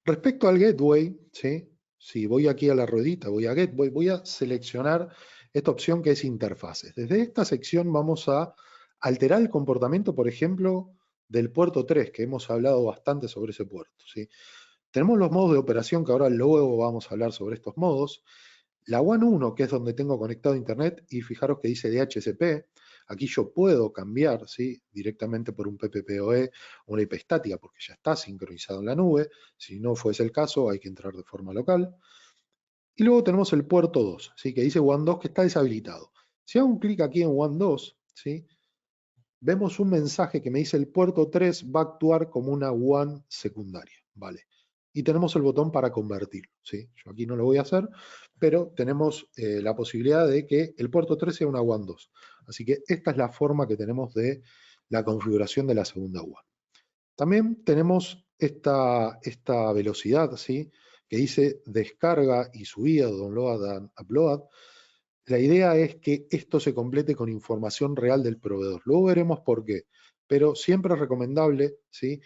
Respecto al gateway, ¿sí?, si voy aquí a la ruedita, voy a gateway, voy a seleccionar esta opción que es interfaces. Desde esta sección vamos a alterar el comportamiento, por ejemplo, del puerto 3, que hemos hablado bastante sobre ese puerto, ¿sí? Tenemos los modos de operación, que ahora luego vamos a hablar sobre estos modos. La WAN 1, que es donde tengo conectado Internet, y fijaros que dice DHCP, aquí yo puedo cambiar, ¿sí?, directamente por un PPPoE o una IP estática, porque ya está sincronizado en la nube. Si no fuese el caso, hay que entrar de forma local. Y luego tenemos el puerto 2, ¿sí?, que dice WAN 2, que está deshabilitado. Si hago un clic aquí en WAN 2, ¿sí?, vemos un mensaje que me dice el puerto 3 va a actuar como una WAN secundaria, ¿vale? Y tenemos el botón para convertirlo, ¿sí? Yo aquí no lo voy a hacer, pero tenemos la posibilidad de que el puerto 3 sea una WAN 2. Así que esta es la forma que tenemos de la configuración de la segunda WAN. También tenemos esta velocidad, ¿sí?, que dice descarga y subida, download and upload. La idea es que esto se complete con información real del proveedor. Luego veremos por qué, pero siempre es recomendable, ¿sí?,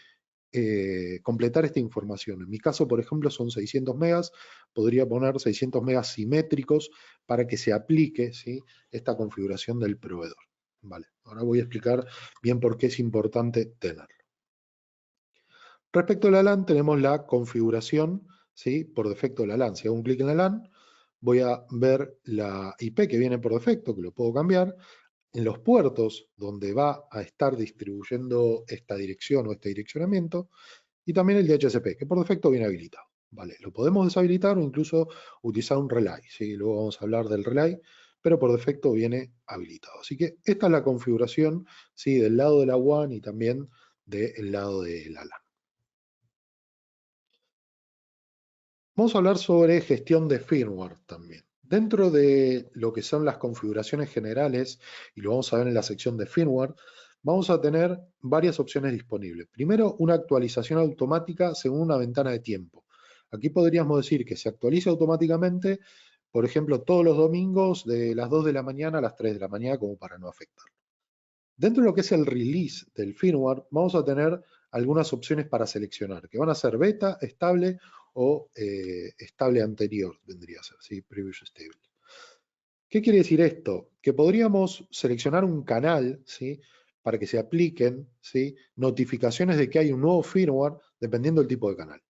completar esta información. En mi caso, por ejemplo, son 600 megas. Podría poner 600 megas simétricos para que se aplique, ¿sí?, esta configuración del proveedor. Vale, ahora voy a explicar bien por qué es importante tenerlo. Respecto a la LAN, tenemos la configuración, ¿sí? Por defecto la LAN. Si hago un clic en la LAN, voy a ver la IP que viene por defecto, que lo puedo cambiar. En los puertos donde va a estar distribuyendo esta dirección o este direccionamiento, y también el DHCP, que por defecto viene habilitado. Vale, lo podemos deshabilitar o incluso utilizar un relay, ¿sí? Luego vamos a hablar del relay, pero por defecto viene habilitado. Así que esta es la configuración, ¿sí? Del lado de la WAN y también del lado de la LAN. Vamos a hablar sobre gestión de firmware también. Dentro de lo que son las configuraciones generales, y lo vamos a ver en la sección de firmware, vamos a tener varias opciones disponibles. Primero, una actualización automática según una ventana de tiempo. Aquí podríamos decir que se actualiza automáticamente, por ejemplo, todos los domingos de las 2 de la mañana a las 3 de la mañana, como para no afectar. Dentro de lo que es el release del firmware, vamos a tener algunas opciones para seleccionar, que van a ser beta, estable o estable anterior, vendría a ser, ¿sí? Previous stable. ¿Qué quiere decir esto? Que podríamos seleccionar un canal, ¿sí? Para que se apliquen, ¿sí? Notificaciones de que hay un nuevo firmware dependiendo del tipo de canal.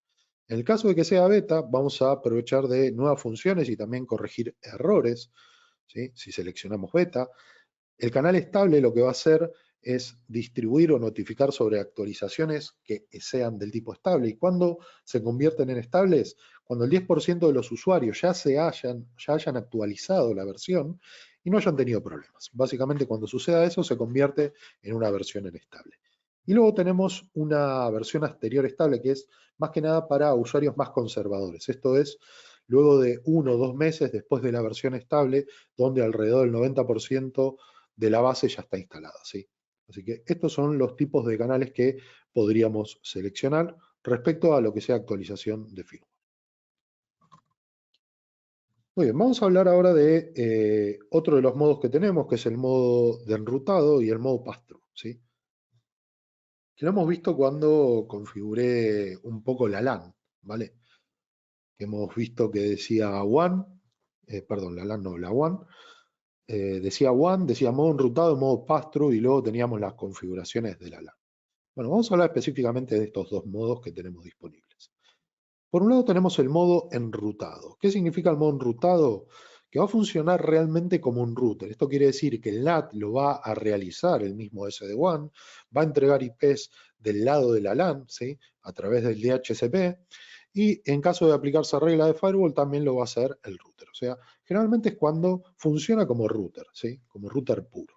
En el caso de que sea beta, vamos a aprovechar de nuevas funciones y también corregir errores, ¿sí? Si seleccionamos beta. El canal estable lo que va a hacer es distribuir o notificar sobre actualizaciones que sean del tipo estable. ¿Y cuándo se convierten en estables? Cuando el 10% de los usuarios ya hayan actualizado la versión y no hayan tenido problemas. Básicamente, cuando suceda eso, se convierte en una versión en estable. Y luego tenemos una versión anterior estable que es más que nada para usuarios más conservadores. Esto es luego de 1 o 2 meses después de la versión estable, donde alrededor del 90% de la base ya está instalada, ¿sí? Así que estos son los tipos de canales que podríamos seleccionar respecto a lo que sea actualización de firmware. Muy bien, vamos a hablar ahora de otro de los modos que tenemos, que es el modo de enrutado y el modo pass-through, ¿sí? Que lo hemos visto cuando configuré un poco la LAN, ¿vale? Que hemos visto que decía WAN, perdón, la LAN no, la WAN, decía WAN, decía modo enrutado, modo pass-through y luego teníamos las configuraciones de la LAN. Bueno, vamos a hablar específicamente de estos dos modos que tenemos disponibles. Por un lado tenemos el modo enrutado. ¿Qué significa el modo enrutado? Que va a funcionar realmente como un router. Esto quiere decir que el NAT lo va a realizar el mismo SD-WAN, va a entregar IPs del lado de la LAN, ¿sí? A través del DHCP, y en caso de aplicarse regla de firewall también lo va a hacer el router. O sea, generalmente es cuando funciona como router, ¿sí? Como router puro.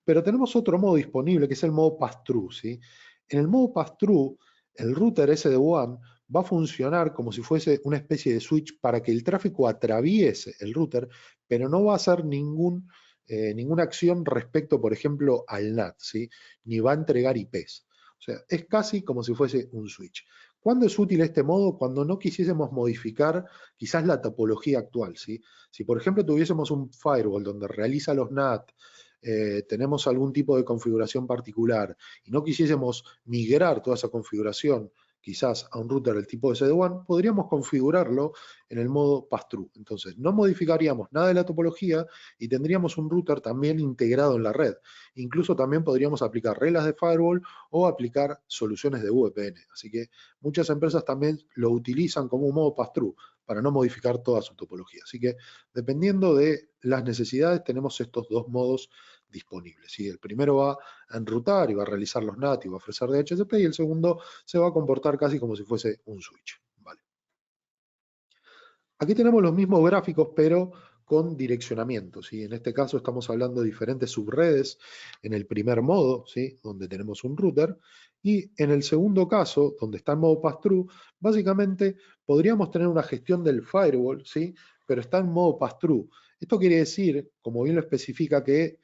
Pero tenemos otro modo disponible que es el modo pass-through, ¿sí? En el modo pass-through, el router SD-WAN va a funcionar como si fuese una especie de switch para que el tráfico atraviese el router, pero no va a hacer ninguna acción respecto, por ejemplo, al NAT, ¿sí? Ni va a entregar IPs. O sea, es casi como si fuese un switch. ¿Cuándo es útil este modo? Cuando no quisiésemos modificar quizás la topología actual, ¿sí? Si, por ejemplo, tuviésemos un firewall donde realiza los NAT, tenemos algún tipo de configuración particular y no quisiésemos migrar toda esa configuración quizás a un router del tipo SD-WAN, podríamos configurarlo en el modo pass-through. Entonces, no modificaríamos nada de la topología y tendríamos un router también integrado en la red. Incluso también podríamos aplicar reglas de firewall o aplicar soluciones de VPN. Así que muchas empresas también lo utilizan como un modo pass-through para no modificar toda su topología. Así que dependiendo de las necesidades, tenemos estos dos modos disponibles. ¿Sí? El primero va a enrutar y va a realizar los NAT y va a ofrecer DHCP, y el segundo se va a comportar casi como si fuese un switch. ¿Vale? Aquí tenemos los mismos gráficos, pero con direccionamiento. ¿Sí? En este caso estamos hablando de diferentes subredes en el primer modo, ¿sí? Donde tenemos un router, y en el segundo caso, donde está en modo pass-through, básicamente podríamos tener una gestión del firewall, ¿sí? Pero está en modo pass-through. Esto quiere decir, como bien lo especifica, que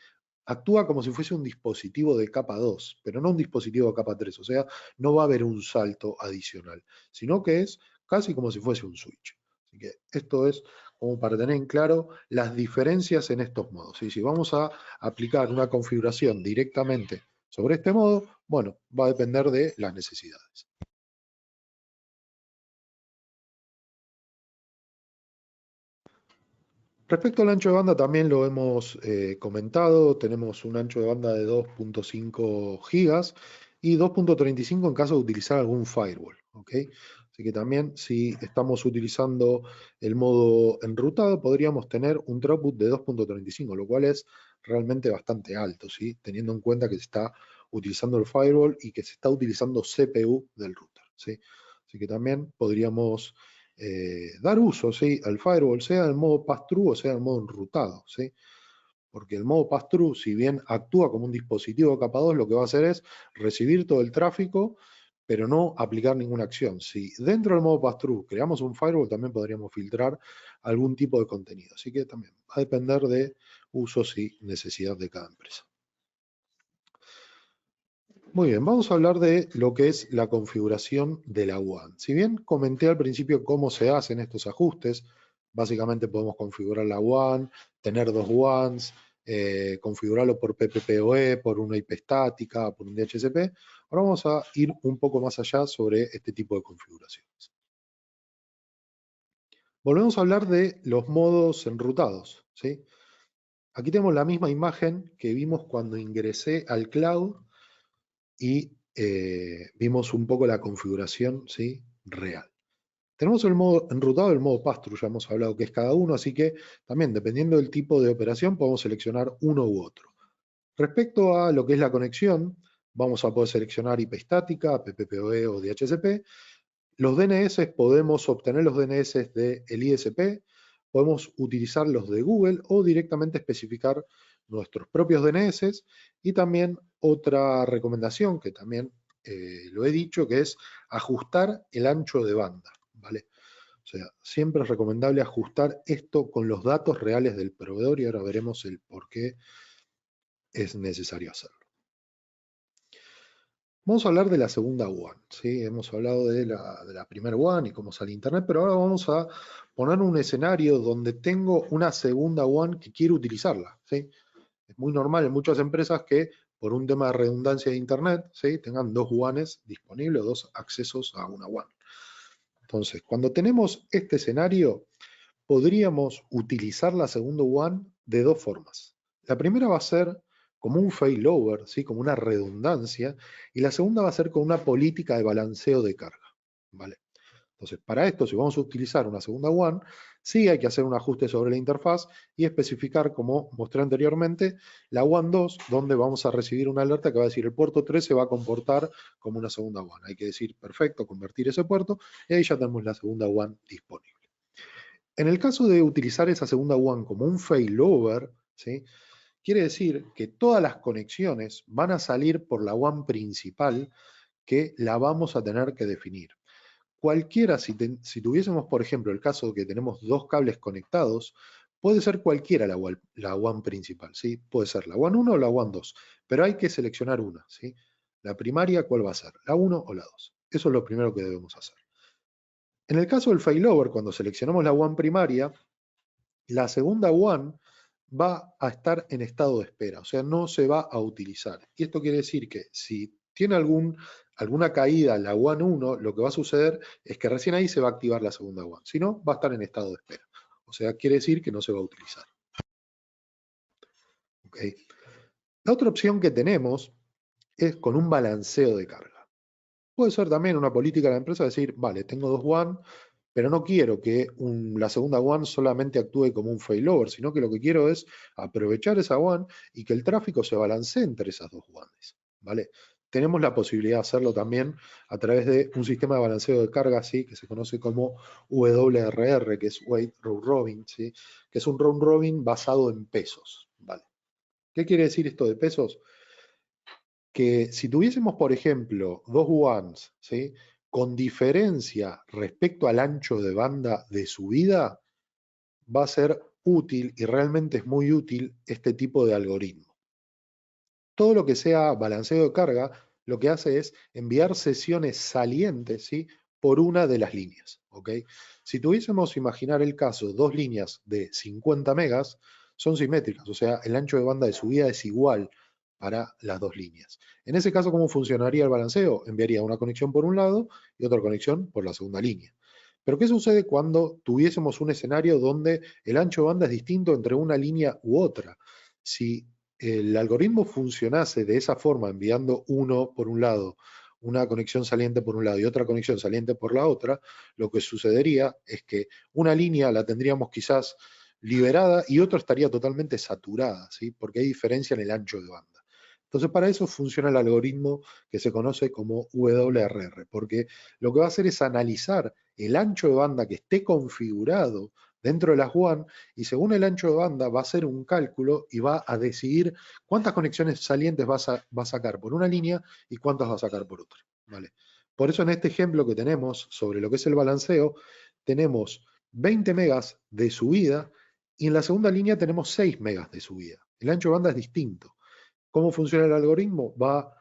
actúa como si fuese un dispositivo de capa 2, pero no un dispositivo de capa 3, o sea, no va a haber un salto adicional, sino que es casi como si fuese un switch. Así que esto es como para tener en claro las diferencias en estos modos. Y si vamos a aplicar una configuración directamente sobre este modo, bueno, va a depender de las necesidades. Respecto al ancho de banda, también lo hemos comentado, tenemos un ancho de banda de 2.5 gigas y 2.35 en caso de utilizar algún firewall. ¿Okay? Así que también si estamos utilizando el modo enrutado, podríamos tener un throughput de 2.35, lo cual es realmente bastante alto, ¿sí? Teniendo en cuenta que se está utilizando el firewall y que se está utilizando CPU del router, ¿sí? Así que también podríamos dar uso, ¿sí?, al firewall, sea en modo pass-through o sea en modo enrutado, ¿sí? Porque el modo pass-through, si bien actúa como un dispositivo capa 2, lo que va a hacer es recibir todo el tráfico, pero no aplicar ninguna acción. Si dentro del modo pass-through creamos un firewall, también podríamos filtrar algún tipo de contenido. Así que también va a depender de usos y necesidad de cada empresa. Muy bien, vamos a hablar de lo que es la configuración de la WAN. Si bien comenté al principio cómo se hacen estos ajustes, básicamente podemos configurar la WAN, tener dos WANs, configurarlo por PPPoE, por una IP estática, por un DHCP. Ahora vamos a ir un poco más allá sobre este tipo de configuraciones. Volvemos a hablar de los modos enrutados, ¿sí? Aquí tenemos la misma imagen que vimos cuando ingresé al cloud y vimos un poco la configuración, ¿sí?, real. Tenemos el modo enrutado y el modo pass-through, ya hemos hablado que es cada uno, así que también dependiendo del tipo de operación podemos seleccionar uno u otro. Respecto a lo que es la conexión, vamos a poder seleccionar IP estática, PPPoE o DHCP. Los DNS podemos obtener los DNS del ISP, podemos utilizar los de Google o directamente especificar nuestros propios DNS. Y también otra recomendación que también lo he dicho, que es ajustar el ancho de banda, ¿vale? O sea, siempre es recomendable ajustar esto con los datos reales del proveedor y ahora veremos el por qué es necesario hacerlo. Vamos a hablar de la segunda WAN, ¿sí? Hemos hablado de la primera WAN y cómo sale Internet, pero ahora vamos a poner un escenario donde tengo una segunda WAN que quiero utilizarla, ¿sí? Es muy normal en muchas empresas que por un tema de redundancia de Internet, ¿sí?, tengan dos WANs disponibles, dos accesos a una WAN. Entonces, cuando tenemos este escenario, podríamos utilizar la segunda WAN de dos formas. La primera va a ser como un failover, ¿sí?, como una redundancia, y la segunda va a ser con una política de balanceo de carga, ¿vale? Entonces, para esto, si vamos a utilizar una segunda WAN, sí hay que hacer un ajuste sobre la interfaz y especificar, como mostré anteriormente, la WAN 2, donde vamos a recibir una alerta que va a decir el puerto 3 se va a comportar como una segunda WAN. Hay que decir, perfecto, convertir ese puerto, y ahí ya tenemos la segunda WAN disponible. En el caso de utilizar esa segunda WAN como un failover, ¿sí?, quiere decir que todas las conexiones van a salir por la WAN principal que la vamos a tener que definir. Cualquiera, si tuviésemos, por ejemplo, el caso de que tenemos dos cables conectados, puede ser cualquiera la WAN principal, ¿sí? Puede ser la WAN 1 o la WAN 2, pero hay que seleccionar una, ¿sí? La primaria, ¿cuál va a ser? ¿La 1 o la 2? Eso es lo primero que debemos hacer. En el caso del failover, cuando seleccionamos la WAN primaria, la segunda WAN va a estar en estado de espera, o sea, no se va a utilizar. Y esto quiere decir que si tiene alguna caída la WAN 1, lo que va a suceder es que recién ahí se va a activar la segunda WAN. Si no, va a estar en estado de espera. O sea, quiere decir que no se va a utilizar. ¿Okay? La otra opción que tenemos es con un balanceo de carga. Puede ser también una política de la empresa decir, vale, tengo dos WAN, pero no quiero que la segunda WAN solamente actúe como un failover, sino que lo que quiero es aprovechar esa WAN y que el tráfico se balancee entre esas dos WANs, ¿vale? Tenemos la posibilidad de hacerlo también a través de un sistema de balanceo de carga, ¿sí?, que se conoce como WRR, que es Weight Round Robin, ¿sí?, que es un round robin basado en pesos, ¿vale? ¿Qué quiere decir esto de pesos? Que si tuviésemos, por ejemplo, dos WANs, ¿sí?, con diferencia respecto al ancho de banda de subida, va a ser útil y realmente es muy útil este tipo de algoritmo. Todo lo que sea balanceo de carga, lo que hace es enviar sesiones salientes, ¿sí?, por una de las líneas, ¿ok? Si tuviésemos, imaginar el caso, dos líneas de 50 megas, son simétricas, o sea, el ancho de banda de subida es igual para las dos líneas. En ese caso, ¿cómo funcionaría el balanceo? Enviaría una conexión por un lado y otra conexión por la segunda línea. Pero ¿qué sucede cuando tuviésemos un escenario donde el ancho de banda es distinto entre una línea u otra? Si el algoritmo funcionase de esa forma, enviando uno por un lado, una conexión saliente por un lado y otra conexión saliente por la otra, lo que sucedería es que una línea la tendríamos quizás liberada y otra estaría totalmente saturada, ¿sí? Porque hay diferencia en el ancho de banda. Entonces, para eso funciona el algoritmo que se conoce como WRR, porque lo que va a hacer es analizar el ancho de banda que esté configurado dentro de las WAN y según el ancho de banda va a hacer un cálculo y va a decidir cuántas conexiones salientes va a sacar por una línea y cuántas va a sacar por otra. ¿Vale? Por eso en este ejemplo que tenemos sobre lo que es el balanceo, tenemos 20 megas de subida y en la segunda línea tenemos 6 megas de subida. El ancho de banda es distinto. ¿Cómo funciona el algoritmo? Va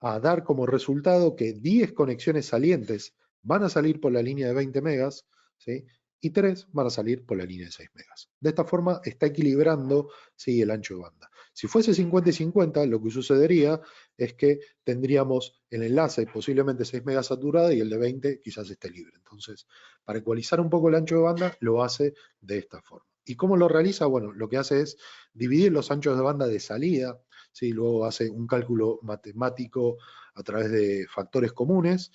a dar como resultado que 10 conexiones salientes van a salir por la línea de 20 megas, ¿sí? Y 3 van a salir por la línea de 6 megas. De esta forma está equilibrando, ¿sí?, el ancho de banda. Si fuese 50 y 50, lo que sucedería es que tendríamos el enlace posiblemente 6 megas saturado y el de 20 quizás esté libre. Entonces, para ecualizar un poco el ancho de banda, lo hace de esta forma. ¿Y cómo lo realiza? Bueno, lo que hace es dividir los anchos de banda de salida, ¿sí? Luego hace un cálculo matemático a través de factores comunes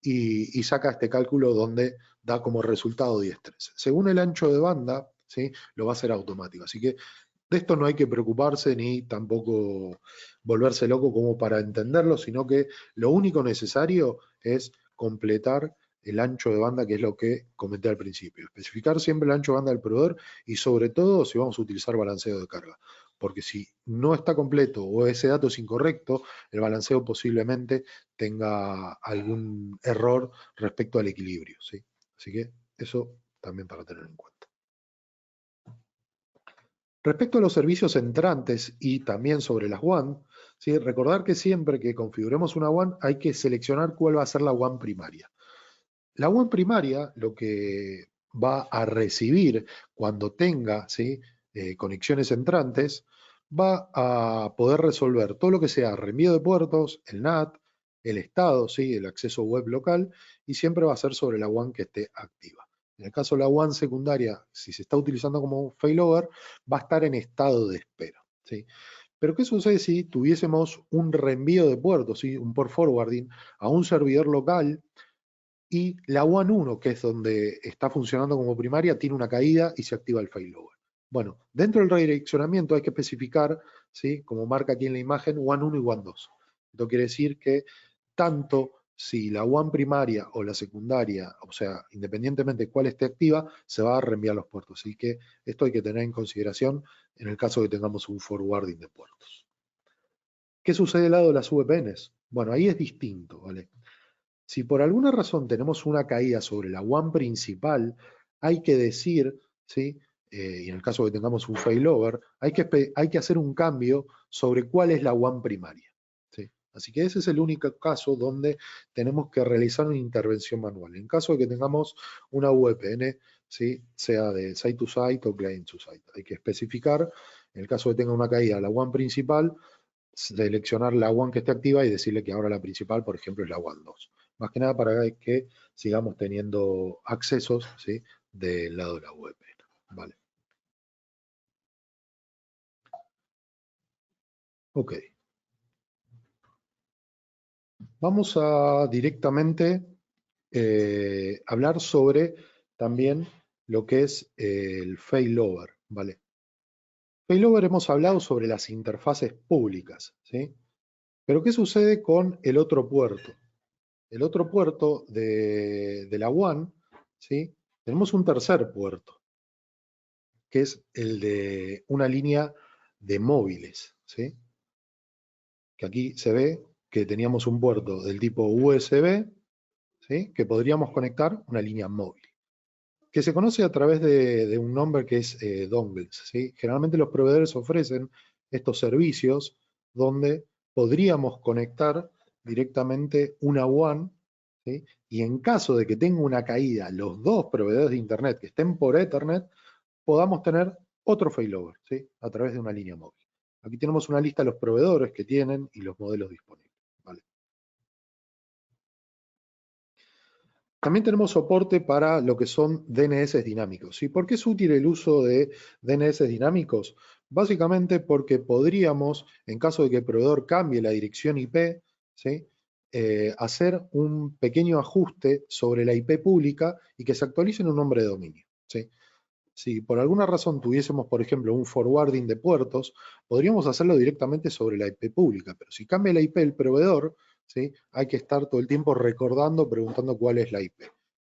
y saca este cálculo donde da como resultado 10-13. Según el ancho de banda, ¿sí?, lo va a hacer automático. Así que de esto no hay que preocuparse ni tampoco volverse loco como para entenderlo, sino que lo único necesario es completar el ancho de banda, que es lo que comenté al principio. Especificar siempre el ancho de banda del proveedor y sobre todo si vamos a utilizar balanceo de carga. Porque si no está completo o ese dato es incorrecto, el balanceo posiblemente tenga algún error respecto al equilibrio, ¿sí? Así que eso también para tener en cuenta. Respecto a los servicios entrantes y también sobre las WAN, ¿sí?, recordar que siempre que configuremos una WAN hay que seleccionar cuál va a ser la WAN primaria. La WAN primaria lo que va a recibir cuando tenga, ¿sí?, conexiones entrantes, va a poder resolver todo lo que sea reenvío de puertos, el NAT, el estado, ¿sí?, el acceso web local, y siempre va a ser sobre la WAN que esté activa. En el caso de la WAN secundaria, si se está utilizando como failover, va a estar en estado de espera, ¿sí? Pero ¿qué sucede si tuviésemos un reenvío de puertos, ¿sí?, un port forwarding a un servidor local y la WAN 1, que es donde está funcionando como primaria, tiene una caída y se activa el failover? Bueno, dentro del redireccionamiento hay que especificar, ¿sí?, como marca aquí en la imagen, WAN 1 y WAN 2. Esto quiere decir que tanto si la WAN primaria o la secundaria, o sea, independientemente de cuál esté activa, se va a reenviar los puertos. Así que esto hay que tener en consideración en el caso de que tengamos un forwarding de puertos. ¿Qué sucede del lado de las VPNs? Bueno, ahí es distinto, ¿vale? Si por alguna razón tenemos una caída sobre la WAN principal, hay que decir, ¿sí?, y en el caso de que tengamos un failover, hay que hacer un cambio sobre cuál es la WAN primaria, ¿sí? Así que ese es el único caso donde tenemos que realizar una intervención manual. En caso de que tengamos una VPN, ¿sí?, sea de site to site o client to site, hay que especificar, en el caso de que tenga una caída a la WAN principal, seleccionar la WAN que esté activa y decirle que ahora la principal, por ejemplo, es la WAN 2. Más que nada para que sigamos teniendo accesos, ¿sí?, del lado de la VPN. Vale. Ok. Vamos a directamente hablar sobre también lo que es el failover, ¿vale? Failover hemos hablado sobre las interfaces públicas, ¿sí? Pero ¿qué sucede con el otro puerto? El otro puerto de la WAN, ¿sí? Tenemos un tercer puerto, que es el de una línea de móviles, ¿sí? Que aquí se ve que teníamos un puerto del tipo USB, ¿sí?, que podríamos conectar una línea móvil, que se conoce a través de un nombre que es dongles, ¿sí? Generalmente los proveedores ofrecen estos servicios donde podríamos conectar directamente una WAN, ¿sí?, y en caso de que tenga una caída los dos proveedores de Internet que estén por Ethernet, podamos tener otro failover, ¿sí?, a través de una línea móvil. Aquí tenemos una lista de los proveedores que tienen y los modelos disponibles, ¿vale? También tenemos soporte para lo que son DNS dinámicos. ¿Y por qué es útil el uso de DNS dinámicos? Básicamente porque podríamos, en caso de que el proveedor cambie la dirección IP, ¿sí?, hacer un pequeño ajuste sobre la IP pública y que se actualice en un nombre de dominio, ¿sí? Si por alguna razón tuviésemos, por ejemplo, un forwarding de puertos, podríamos hacerlo directamente sobre la IP pública, pero si cambia la IP del proveedor, ¿sí? Hay que estar todo el tiempo recordando, preguntando cuál es la IP.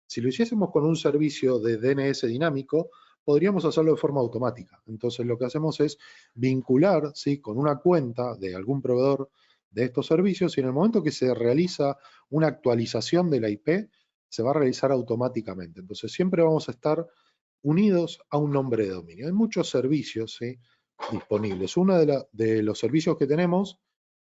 Si lo hiciésemos con un servicio de DNS dinámico, podríamos hacerlo de forma automática. Entonces lo que hacemos es vincular, ¿sí? Con una cuenta de algún proveedor de estos servicios y en el momento que se realiza una actualización de la IP, se va a realizar automáticamente. Entonces siempre vamos a estar unidos a un nombre de dominio. Hay muchos servicios, ¿sí? Disponibles. Uno de los servicios que tenemos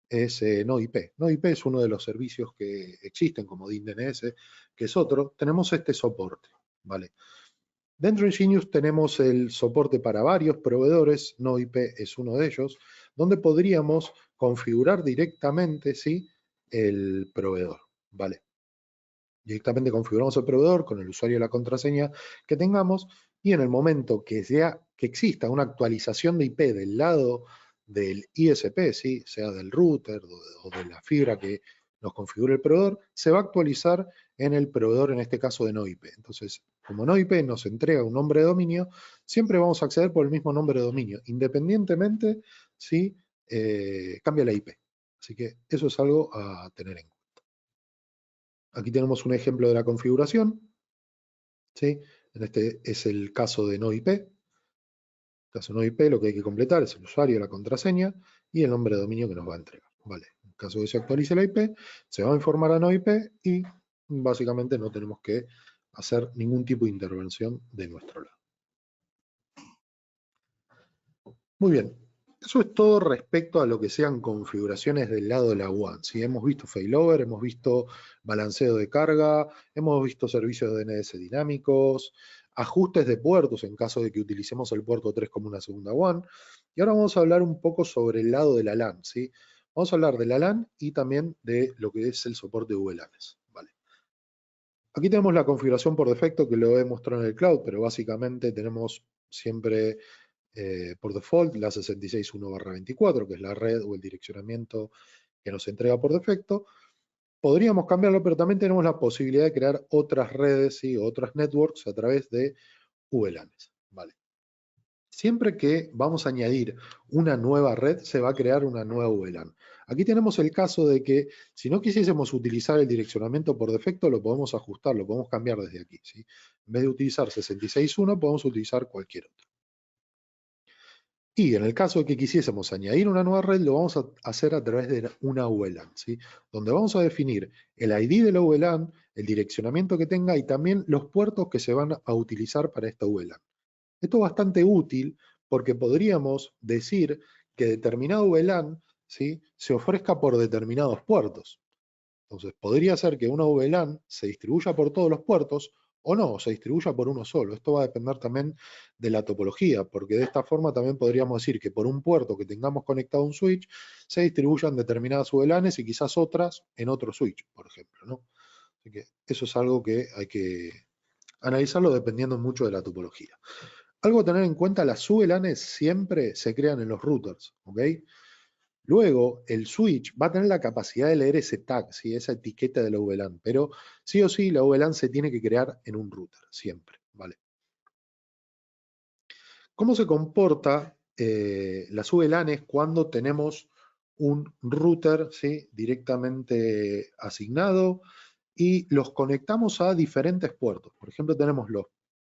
es NoIP. NoIP es uno de los servicios que existen como DNS, que es otro. Tenemos este soporte, ¿vale? Dentro de Genius tenemos el soporte para varios proveedores, NoIP es uno de ellos, donde podríamos configurar directamente, ¿sí? El proveedor, ¿vale? Directamente configuramos el proveedor con el usuario y la contraseña que tengamos y en el momento que exista una actualización de IP del lado del ISP, ¿sí? Sea del router o de la fibra que nos configure el proveedor, se va a actualizar en el proveedor, en este caso de NoIP. Entonces, como NoIP nos entrega un nombre de dominio, siempre vamos a acceder por el mismo nombre de dominio, independientemente si cambia la IP. Así que eso es algo a tener en cuenta. Aquí tenemos un ejemplo de la configuración, ¿sí? En este es el caso de NoIP. Caso NoIP, lo que hay que completar es el usuario, la contraseña y el nombre de dominio que nos va a entregar. Vale. En caso de que se actualice la IP, se va a informar a NoIP y básicamente no tenemos que hacer ningún tipo de intervención de nuestro lado. Muy bien. Eso es todo respecto a lo que sean configuraciones del lado de la WAN. ¿Sí? Hemos visto failover, hemos visto balanceo de carga, hemos visto servicios de DNS dinámicos, ajustes de puertos en caso de que utilicemos el puerto 3 como una segunda WAN. Y ahora vamos a hablar un poco sobre el lado de la LAN. ¿Sí? Vamos a hablar de la LAN y también de lo que es el soporte de VLANs. ¿Vale? Aquí tenemos la configuración por defecto que lo he mostrado en el cloud, pero básicamente tenemos siempre por default la 661/24, que es la red o el direccionamiento que nos entrega por defecto. Podríamos cambiarlo, pero también tenemos la posibilidad de crear otras redes y otras networks a través de VLANs. ¿Vale? Siempre que vamos a añadir una nueva red, se va a crear una nueva VLAN. Aquí tenemos el caso de que si no quisiésemos utilizar el direccionamiento por defecto, lo podemos ajustar, lo podemos cambiar desde aquí. ¿Sí? En vez de utilizar 66.1, podemos utilizar cualquier otro. Y en el caso de que quisiésemos añadir una nueva red, lo vamos a hacer a través de una VLAN, ¿sí? Donde vamos a definir el ID de la VLAN, el direccionamiento que tenga y también los puertos que se van a utilizar para esta VLAN. Esto es bastante útil porque podríamos decir que determinado VLAN, ¿sí? Se ofrezca por determinados puertos. Entonces, podría ser que una VLAN se distribuya por todos los puertos o no, se distribuya por uno solo. Esto va a depender también de la topología, porque de esta forma también podríamos decir que por un puerto que tengamos conectado a un switch, se distribuyan determinadas VLANs y quizás otras en otro switch, por ejemplo, ¿no? Así que eso es algo que hay que analizarlo dependiendo mucho de la topología. Algo a tener en cuenta, las VLANs siempre se crean en los routers, ¿ok? Luego, el switch va a tener la capacidad de leer ese tag, ¿sí? Esa etiqueta de la VLAN, pero sí o sí la VLAN se tiene que crear en un router, siempre, ¿vale? ¿Cómo se comporta las VLANs cuando tenemos un router, ¿sí? Directamente asignado y los conectamos a diferentes puertos? Por ejemplo, tenemos los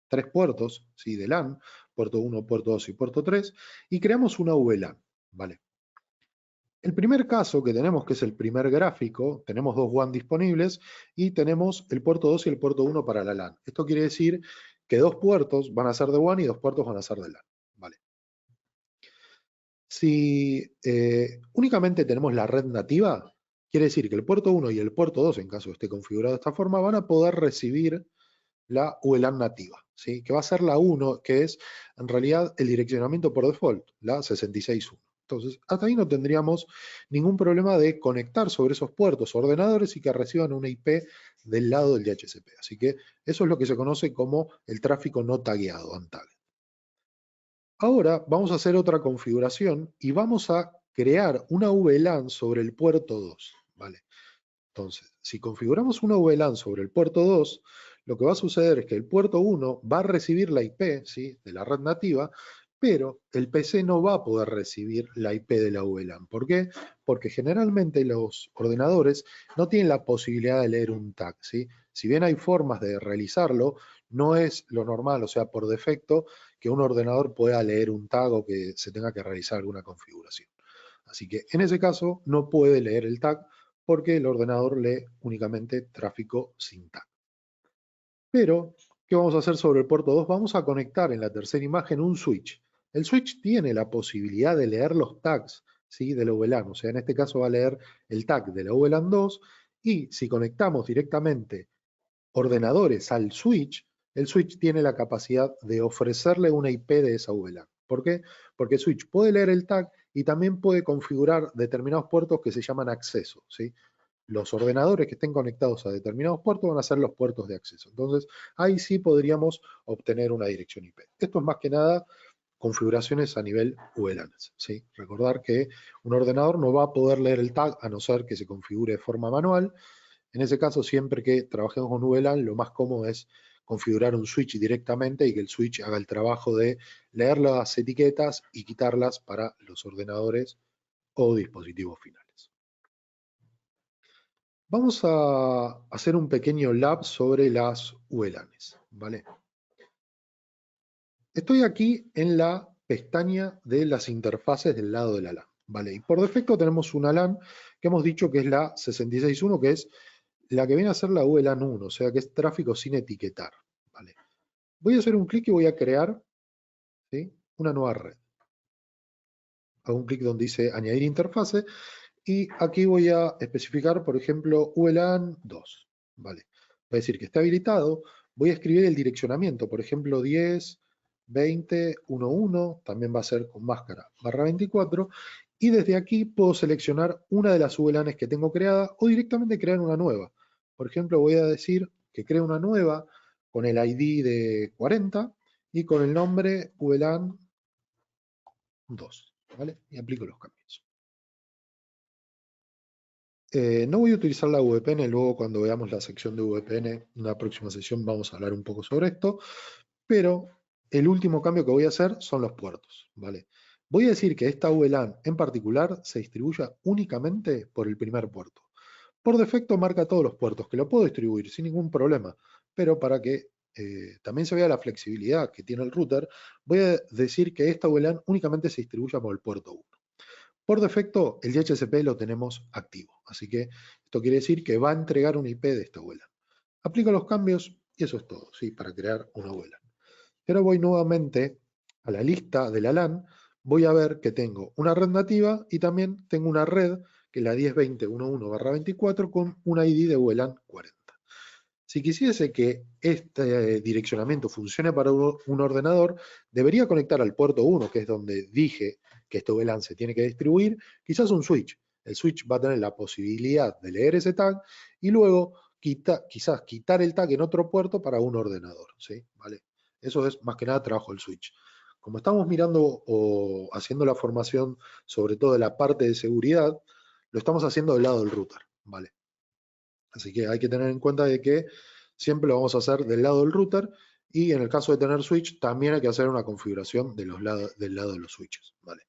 3 puertos, ¿sí? De LAN, puerto 1, puerto 2 y puerto 3, y creamos una VLAN, ¿vale? El primer caso que tenemos, que es el primer gráfico, tenemos dos WAN disponibles y tenemos el puerto 2 y el puerto 1 para la LAN. Esto quiere decir que dos puertos van a ser de WAN y dos puertos van a ser de LAN. Vale. Si únicamente tenemos la red nativa, quiere decir que el puerto 1 y el puerto 2, en caso esté configurado de esta forma, van a poder recibir la VLAN nativa, ¿sí? Que va a ser la 1, que es en realidad el direccionamiento por default, la 66.1. Entonces, hasta ahí no tendríamos ningún problema de conectar sobre esos puertos ordenadores y que reciban una IP del lado del DHCP. Así que eso es lo que se conoce como el tráfico no tagueado, untagged. Ahora vamos a hacer otra configuración y vamos a crear una VLAN sobre el puerto 2, ¿vale? Entonces, si configuramos una VLAN sobre el puerto 2, lo que va a suceder es que el puerto 1 va a recibir la IP, ¿sí?, de la red nativa, pero el PC no va a poder recibir la IP de la VLAN. ¿Por qué? Porque generalmente los ordenadores no tienen la posibilidad de leer un tag, ¿sí? Si bien hay formas de realizarlo, no es lo normal, o sea, por defecto, que un ordenador pueda leer un tag o que se tenga que realizar alguna configuración. Así que en ese caso no puede leer el tag porque el ordenador lee únicamente tráfico sin tag. Pero, ¿qué vamos a hacer sobre el puerto 2? Vamos a conectar en la tercera imagen un switch. El switch tiene la posibilidad de leer los tags, ¿sí?, de la VLAN. O sea, en este caso va a leer el tag de la VLAN 2 y si conectamos directamente ordenadores al switch, el switch tiene la capacidad de ofrecerle una IP de esa VLAN. ¿Por qué? Porque el switch puede leer el tag y también puede configurar determinados puertos que se llaman acceso, ¿sí? Los ordenadores que estén conectados a determinados puertos van a ser los puertos de acceso. Entonces, ahí sí podríamos obtener una dirección IP. Esto es más que nada configuraciones a nivel VLANs, ¿sí? Recordar que un ordenador no va a poder leer el tag a no ser que se configure de forma manual. En ese caso, siempre que trabajemos con VLAN, lo más cómodo es configurar un switch directamente y que el switch haga el trabajo de leer las etiquetas y quitarlas para los ordenadores o dispositivos finales. Vamos a hacer un pequeño lab sobre las VLANs, ¿vale? Estoy aquí en la pestaña de las interfaces del lado de la LAN, ¿vale? Y por defecto tenemos una LAN que hemos dicho que es la 66.1, que es la que viene a ser la VLAN 1, o sea que es tráfico sin etiquetar, ¿vale? Voy a hacer un clic y voy a crear, ¿sí?, una nueva red. Hago un clic donde dice añadir interfase y aquí voy a especificar, por ejemplo, VLAN 2, ¿vale? Va a decir que está habilitado. Voy a escribir el direccionamiento, por ejemplo, 10, 20, 11, también va a ser con máscara, /24, y desde aquí puedo seleccionar una de las VLANs que tengo creada o directamente crear una nueva. Por ejemplo, voy a decir que cree una nueva con el ID de 40 y con el nombre VLAN 2, ¿vale? Y aplico los cambios. No voy a utilizar la VPN, luego cuando veamos la sección de VPN, en una próxima sesión vamos a hablar un poco sobre esto, pero el último cambio que voy a hacer son los puertos, ¿vale? Voy a decir que esta VLAN en particular se distribuya únicamente por el primer puerto. Por defecto marca todos los puertos, que lo puedo distribuir sin ningún problema, pero para que también se vea la flexibilidad que tiene el router, voy a decir que esta VLAN únicamente se distribuya por el puerto 1. Por defecto, el DHCP lo tenemos activo, así que esto quiere decir que va a entregar una IP de esta VLAN. Aplico los cambios y eso es todo, ¿sí?, para crear una VLAN. Ahora voy nuevamente a la lista de la LAN, voy a ver que tengo una red nativa y también tengo una red que es la 10.20.11/24 con una ID de VLAN 40. Si quisiese que este direccionamiento funcione para un ordenador, debería conectar al puerto 1, que es donde dije que este VLAN se tiene que distribuir, quizás un switch. El switch va a tener la posibilidad de leer ese tag y luego quizás quitar el tag en otro puerto para un ordenador, ¿sí? ¿Vale? Eso es más que nada trabajo del switch. Como estamos mirando o haciendo la formación sobre todo de la parte de seguridad, lo estamos haciendo del lado del router, ¿vale? Así que hay que tener en cuenta de que siempre lo vamos a hacer del lado del router y en el caso de tener switch también hay que hacer una configuración de del lado de los switches, ¿vale?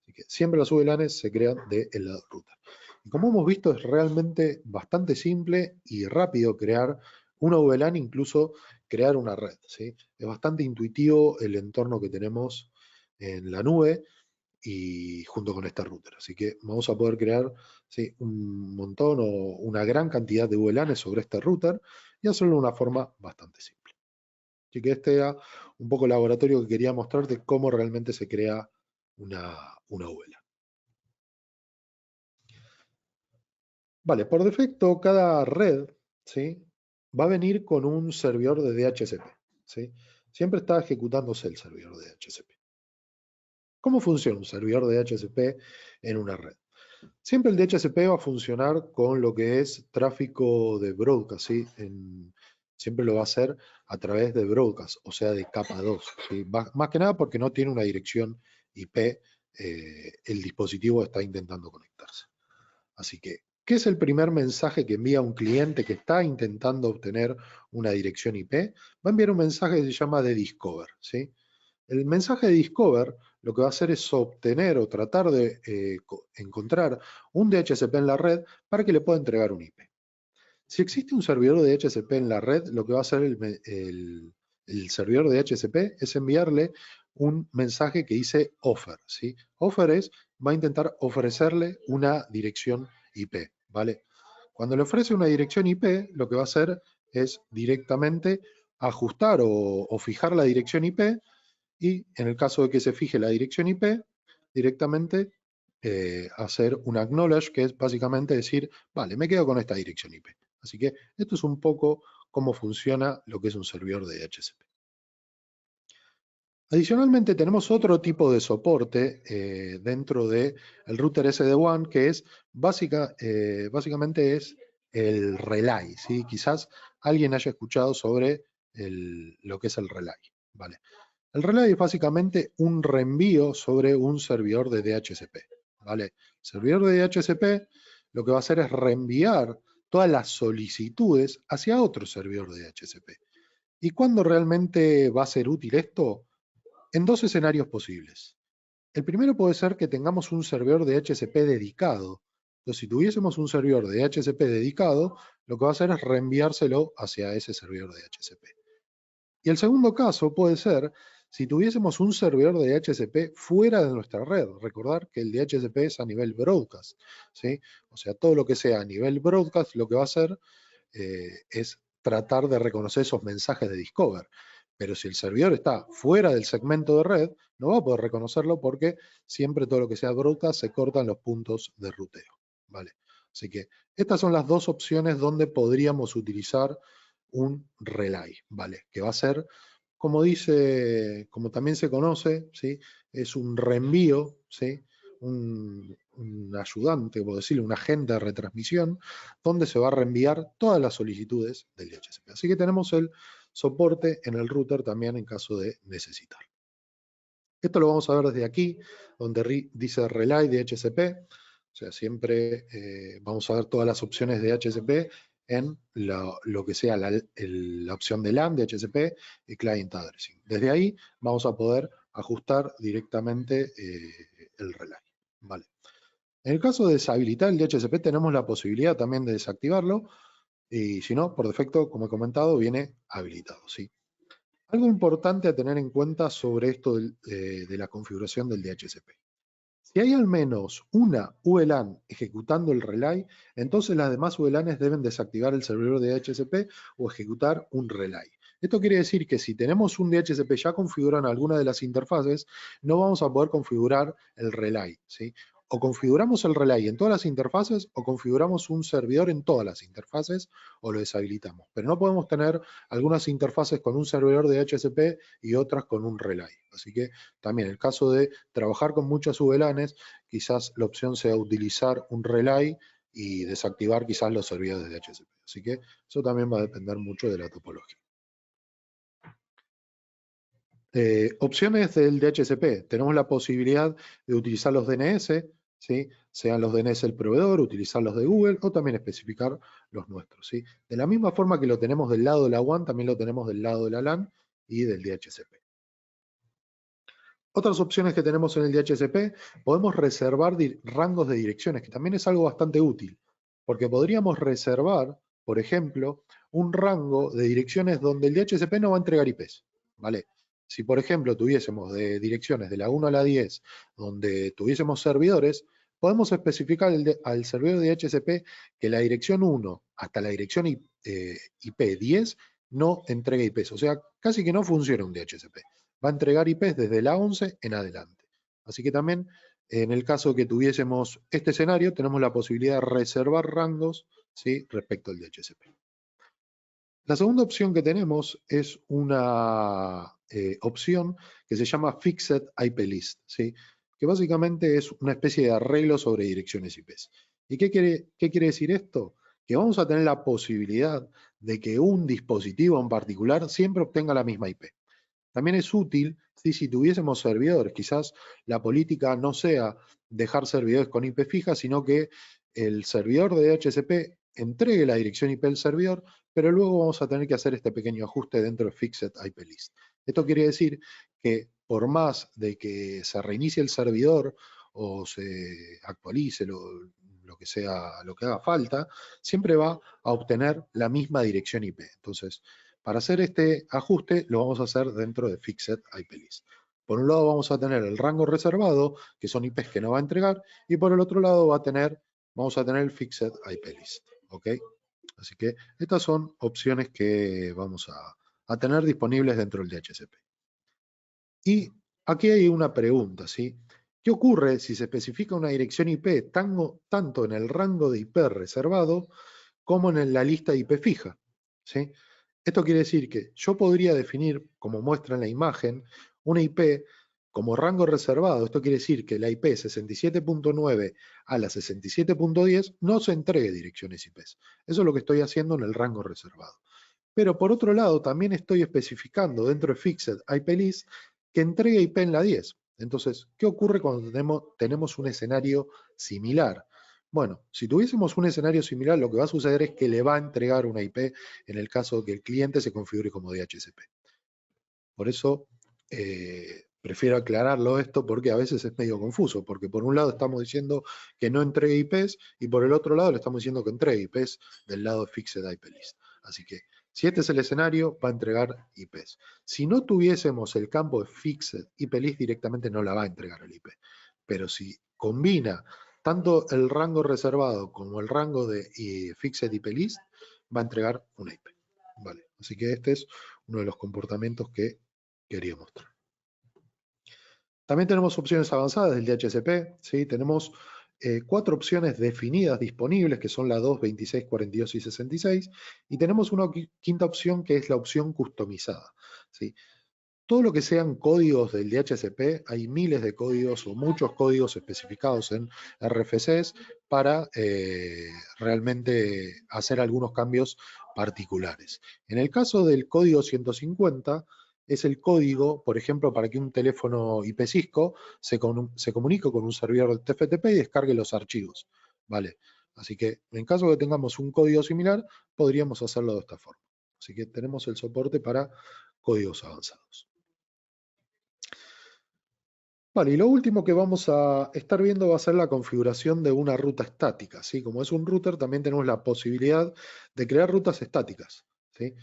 Así que siempre las VLANs se crean del lado del router. Y como hemos visto es realmente bastante simple y rápido crear una VLAN, incluso crear una red, ¿sí? Es bastante intuitivo el entorno que tenemos en la nube y junto con este router. Así que vamos a poder crear, ¿sí?, un montón o una gran cantidad de VLANs sobre este router y hacerlo de una forma bastante simple. Así que este era un poco el laboratorio que quería mostrarte cómo realmente se crea una VLAN. Vale, por defecto cada red, ¿sí?, va a venir con un servidor de DHCP, ¿sí? Siempre está ejecutándose el servidor de DHCP. ¿Cómo funciona un servidor de DHCP en una red? Siempre el DHCP va a funcionar con lo que es tráfico de broadcast, ¿sí? Siempre lo va a hacer a través de broadcast, o sea, de capa 2, ¿sí? Más que nada porque no tiene una dirección IP, el dispositivo está intentando conectarse. Así que ¿Qué es el primer mensaje que envía un cliente que está intentando obtener una dirección IP? Va a enviar un mensaje que se llama de Discover, ¿sí? El mensaje de Discover lo que va a hacer es obtener o tratar de encontrar un DHCP en la red para que le pueda entregar un IP. Si existe un servidor de DHCP en la red, lo que va a hacer el servidor de DHCP es enviarle un mensaje que dice offer, ¿sí? Offer va a intentar ofrecerle una dirección IP, ¿vale? Cuando le ofrece una dirección IP, lo que va a hacer es directamente ajustar o fijar la dirección IP y en el caso de que se fije la dirección IP, directamente hacer un acknowledge, que es básicamente decir, vale, me quedo con esta dirección IP. Así que esto es un poco cómo funciona lo que es un servidor de DHCP. Adicionalmente tenemos otro tipo de soporte dentro del router SD-WAN que es básicamente es el relay, ¿sí? Quizás alguien haya escuchado sobre lo que es el relay, ¿vale? El relay es básicamente un reenvío sobre un servidor de DHCP, ¿vale? El servidor de DHCP lo que va a hacer es reenviar todas las solicitudes hacia otro servidor de DHCP. ¿Y cuándo realmente va a ser útil esto? En dos escenarios posibles. El primero puede ser que tengamos un servidor de DHCP dedicado. Entonces, si tuviésemos un servidor de DHCP dedicado, lo que va a hacer es reenviárselo hacia ese servidor de DHCP. Y el segundo caso puede ser si tuviésemos un servidor de DHCP fuera de nuestra red. Recordar que el DHCP es a nivel broadcast, ¿sí? O sea, todo lo que sea a nivel broadcast lo que va a hacer es tratar de reconocer esos mensajes de Discover. Pero si el servidor está fuera del segmento de red, no va a poder reconocerlo porque siempre todo lo que sea broadcast se cortan los puntos de ruteo, ¿vale? Así que estas son las dos opciones donde podríamos utilizar un relay, ¿vale? Que va a ser, como dice, como también se conoce, ¿sí? Es un reenvío, ¿sí? Un ayudante, por decirlo, un agente de retransmisión, donde se va a reenviar todas las solicitudes del DHCP. Así que tenemos el soporte en el router también en caso de necesitar. Esto lo vamos a ver desde aquí, donde dice Relay DHCP. O sea, siempre vamos a ver todas las opciones de DHCP en lo que sea la opción de LAN, DHCP y Client Addressing. Desde ahí vamos a poder ajustar directamente el relay. Vale. En el caso de deshabilitar el DHCP tenemos la posibilidad también de desactivarlo y si no, por defecto, como he comentado, viene habilitado. ¿Sí? Algo importante a tener en cuenta sobre esto de la configuración del DHCP. Si hay al menos una VLAN ejecutando el relay, entonces las demás VLANs deben desactivar el servidor de DHCP o ejecutar un relay. Esto quiere decir que si tenemos un DHCP ya configurado en alguna de las interfaces, no vamos a poder configurar el relay, ¿sí? O configuramos el relay en todas las interfaces o configuramos un servidor en todas las interfaces o lo deshabilitamos. Pero no podemos tener algunas interfaces con un servidor de DHCP y otras con un relay. Así que también en el caso de trabajar con muchas VLANs, quizás la opción sea utilizar un relay y desactivar quizás los servidores de DHCP. Así que eso también va a depender mucho de la topología. Opciones del DHCP. Tenemos la posibilidad de utilizar los DNS, ¿sí? Sean los DNS del proveedor, utilizar los de Google o también especificar los nuestros. ¿Sí? De la misma forma que lo tenemos del lado de la WAN, también lo tenemos del lado de la LAN y del DHCP. Otras opciones que tenemos en el DHCP, podemos reservar rangos de direcciones, que también es algo bastante útil, porque podríamos reservar, por ejemplo, un rango de direcciones donde el DHCP no va a entregar IPs, ¿vale? Si, por ejemplo, tuviésemos de direcciones de la 1 a la 10, donde tuviésemos servidores, podemos especificar al servidor de DHCP que la dirección 1 hasta la dirección IP 10 no entrega IPs, o sea, casi que no funciona un DHCP. Va a entregar IPs desde la 11 en adelante. Así que también, en el caso que tuviésemos este escenario, tenemos la posibilidad de reservar rangos, ¿sí? Respecto al DHCP. La segunda opción que tenemos es una opción que se llama Fixed IP List, ¿sí? Que básicamente es una especie de arreglo sobre direcciones IPs. ¿Y qué quiere decir esto? Que vamos a tener la posibilidad de que un dispositivo en particular siempre obtenga la misma IP. También es útil si tuviésemos servidores, quizás la política no sea dejar servidores con IP fija, sino que el servidor de DHCP entregue la dirección IP del servidor, pero luego vamos a tener que hacer este pequeño ajuste dentro de Fixed IP List. Esto quiere decir que por más de que se reinicie el servidor o se actualice lo que sea, lo que haga falta, siempre va a obtener la misma dirección IP. Entonces, para hacer este ajuste lo vamos a hacer dentro de Fixed IP List. Por un lado vamos a tener el rango reservado, que son IPs que no va a entregar, y por el otro lado vamos a tener el Fixed IP List. ¿Ok? Así que estas son opciones que vamos a tener disponibles dentro del DHCP. Y aquí hay una pregunta, ¿sí? ¿Qué ocurre si se especifica una dirección IP tanto en el rango de IP reservado como en la lista de IP fija? ¿Sí? Esto quiere decir que yo podría definir, como muestra en la imagen, una IP como rango reservado. Esto quiere decir que la IP 67.9 a la 67.10 no se entregue direcciones IPs. Eso es lo que estoy haciendo en el rango reservado. Pero por otro lado, también estoy especificando dentro de Fixed IP List que entregue IP en la 10. Entonces, ¿qué ocurre cuando tenemos un escenario similar? Bueno, si tuviésemos un escenario similar, lo que va a suceder es que le va a entregar una IP en el caso de que el cliente se configure como DHCP. Por eso, prefiero aclararlo esto porque a veces es medio confuso, porque por un lado estamos diciendo que no entregue IPs y por el otro lado le estamos diciendo que entregue IPs del lado de Fixed IP List. Así que, si este es el escenario, va a entregar IPs. Si no tuviésemos el campo de Fixed IP List, directamente no la va a entregar el IP. Pero si combina tanto el rango reservado como el rango de Fixed IP List, va a entregar una IP. Vale, así que este es uno de los comportamientos que quería mostrar. También tenemos opciones avanzadas del DHCP, ¿sí? Tenemos 4 opciones definidas disponibles, que son la 2, 26, 42 y 66, y tenemos una quinta opción que es la opción customizada, ¿sí? Todo lo que sean códigos del DHCP, hay miles de códigos o muchos códigos especificados en RFCs para realmente hacer algunos cambios particulares. En el caso del código 150, es el código, por ejemplo, para que un teléfono IP Cisco se comunique con un servidor de TFTP y descargue los archivos. ¿Vale? Así que en caso de que tengamos un código similar, podríamos hacerlo de esta forma. Así que tenemos el soporte para códigos avanzados. Vale, y lo último que vamos a estar viendo va a ser la configuración de una ruta estática, ¿sí? Como es un router, también tenemos la posibilidad de crear rutas estáticas, ¿sí?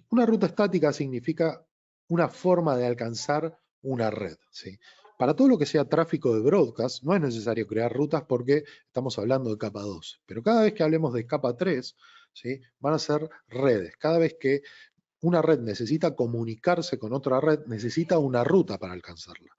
Una ruta estática significa una forma de alcanzar una red, ¿sí? Para todo lo que sea tráfico de broadcast, no es necesario crear rutas porque estamos hablando de capa 2, pero cada vez que hablemos de capa 3, ¿sí? Van a ser redes. Cada vez que una red necesita comunicarse con otra red, necesita una ruta para alcanzarla.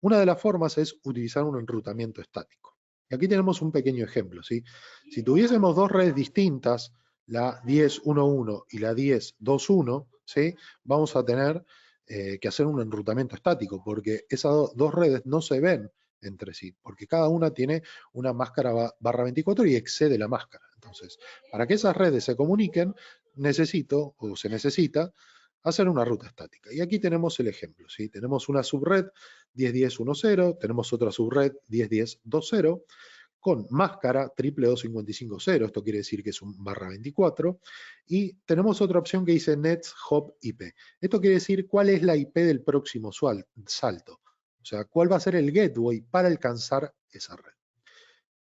Una de las formas es utilizar un enrutamiento estático. Y aquí tenemos un pequeño ejemplo, ¿sí? Si tuviésemos dos redes distintas, la 10.1.1 y la 10.2.1, ¿sí? Vamos a tener que hacer un enrutamiento estático, porque esas dos redes no se ven entre sí, porque cada una tiene una máscara /24 y excede la máscara. Entonces, para que esas redes se comuniquen, se necesita hacer una ruta estática. Y aquí tenemos el ejemplo, ¿sí? Tenemos una subred 10.10.1.0, tenemos otra subred 10.10.2.0 con máscara 222.55.0, esto quiere decir que es un /24, y tenemos otra opción que dice Nets Hop IP. Esto quiere decir cuál es la IP del próximo salto, o sea, cuál va a ser el gateway para alcanzar esa red.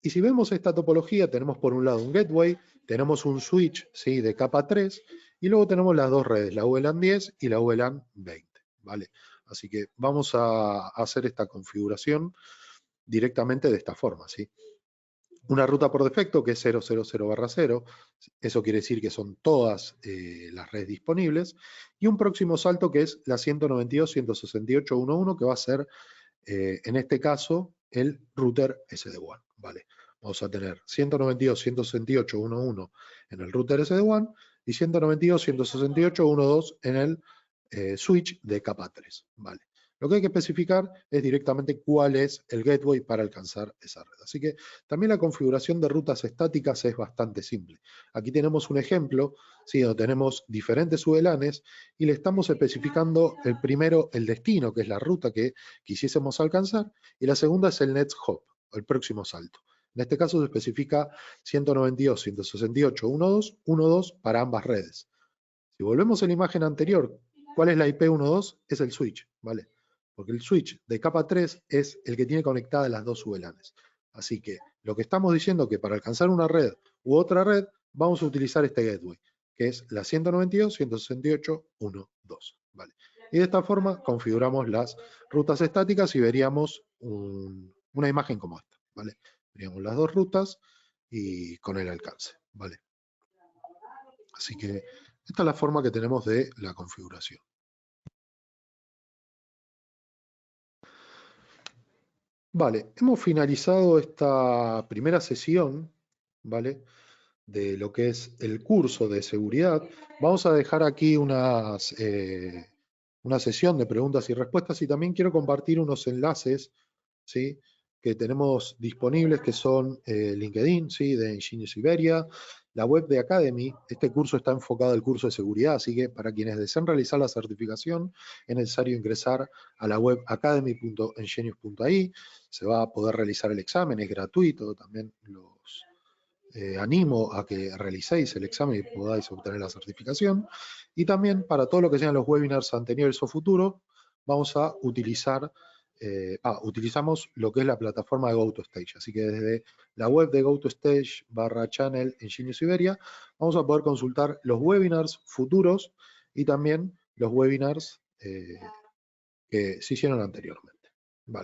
Y si vemos esta topología, tenemos por un lado un gateway, tenemos un switch, ¿sí? De capa 3, y luego tenemos las dos redes, la VLAN 10 y la VLAN 20, ¿vale? Así que vamos a hacer esta configuración directamente de esta forma, ¿sí? Una ruta por defecto que es 000/0, eso quiere decir que son todas las redes disponibles, y un próximo salto que es la 192.168.1.1, que va a ser, en este caso, el router SD-WAN, ¿vale? Vamos a tener 192.168.1.1 en el router SD-WAN y 192.168.1.2 en el switch de capa 3, ¿vale? Lo que hay que especificar es directamente cuál es el gateway para alcanzar esa red. Así que también la configuración de rutas estáticas es bastante simple. Aquí tenemos un ejemplo, ¿sí? Donde tenemos diferentes VLANs y le estamos especificando el primero, el destino, que es la ruta que quisiésemos alcanzar, y la segunda es el next hop, el próximo salto. En este caso se especifica 192.168.1.2.1.2 para ambas redes. Si volvemos a la imagen anterior, ¿cuál es la IP 1.2? Es el switch, ¿vale? Porque el switch de capa 3 es el que tiene conectadas las dos VLANs. Así que lo que estamos diciendo es que para alcanzar una red u otra red, vamos a utilizar este gateway, que es la 192.168.1.2, ¿vale? Y de esta forma configuramos las rutas estáticas y veríamos una imagen como esta, ¿vale? Veríamos las dos rutas y con el alcance, ¿vale? Así que esta es la forma que tenemos de la configuración. Vale, hemos finalizado esta primera sesión, ¿vale? De lo que es el curso de seguridad. Vamos a dejar aquí una sesión de preguntas y respuestas y también quiero compartir unos enlaces, ¿sí? Que tenemos disponibles, que son LinkedIn, ¿sí? De Ingenious Iberia, la web de Academy. Este curso está enfocado al curso de seguridad, así que para quienes deseen realizar la certificación es necesario ingresar a la web academy.ingenious.ai. Se va a poder realizar el examen, es gratuito, también los animo a que realicéis el examen y podáis obtener la certificación. Y también para todo lo que sean los webinars anteriores o futuros, vamos a utilizar, utilizamos lo que es la plataforma de GoToStage. Así que desde la web de GoToStage/channel Ingenious Iberia, vamos a poder consultar los webinars futuros y también los webinars que se hicieron anteriormente.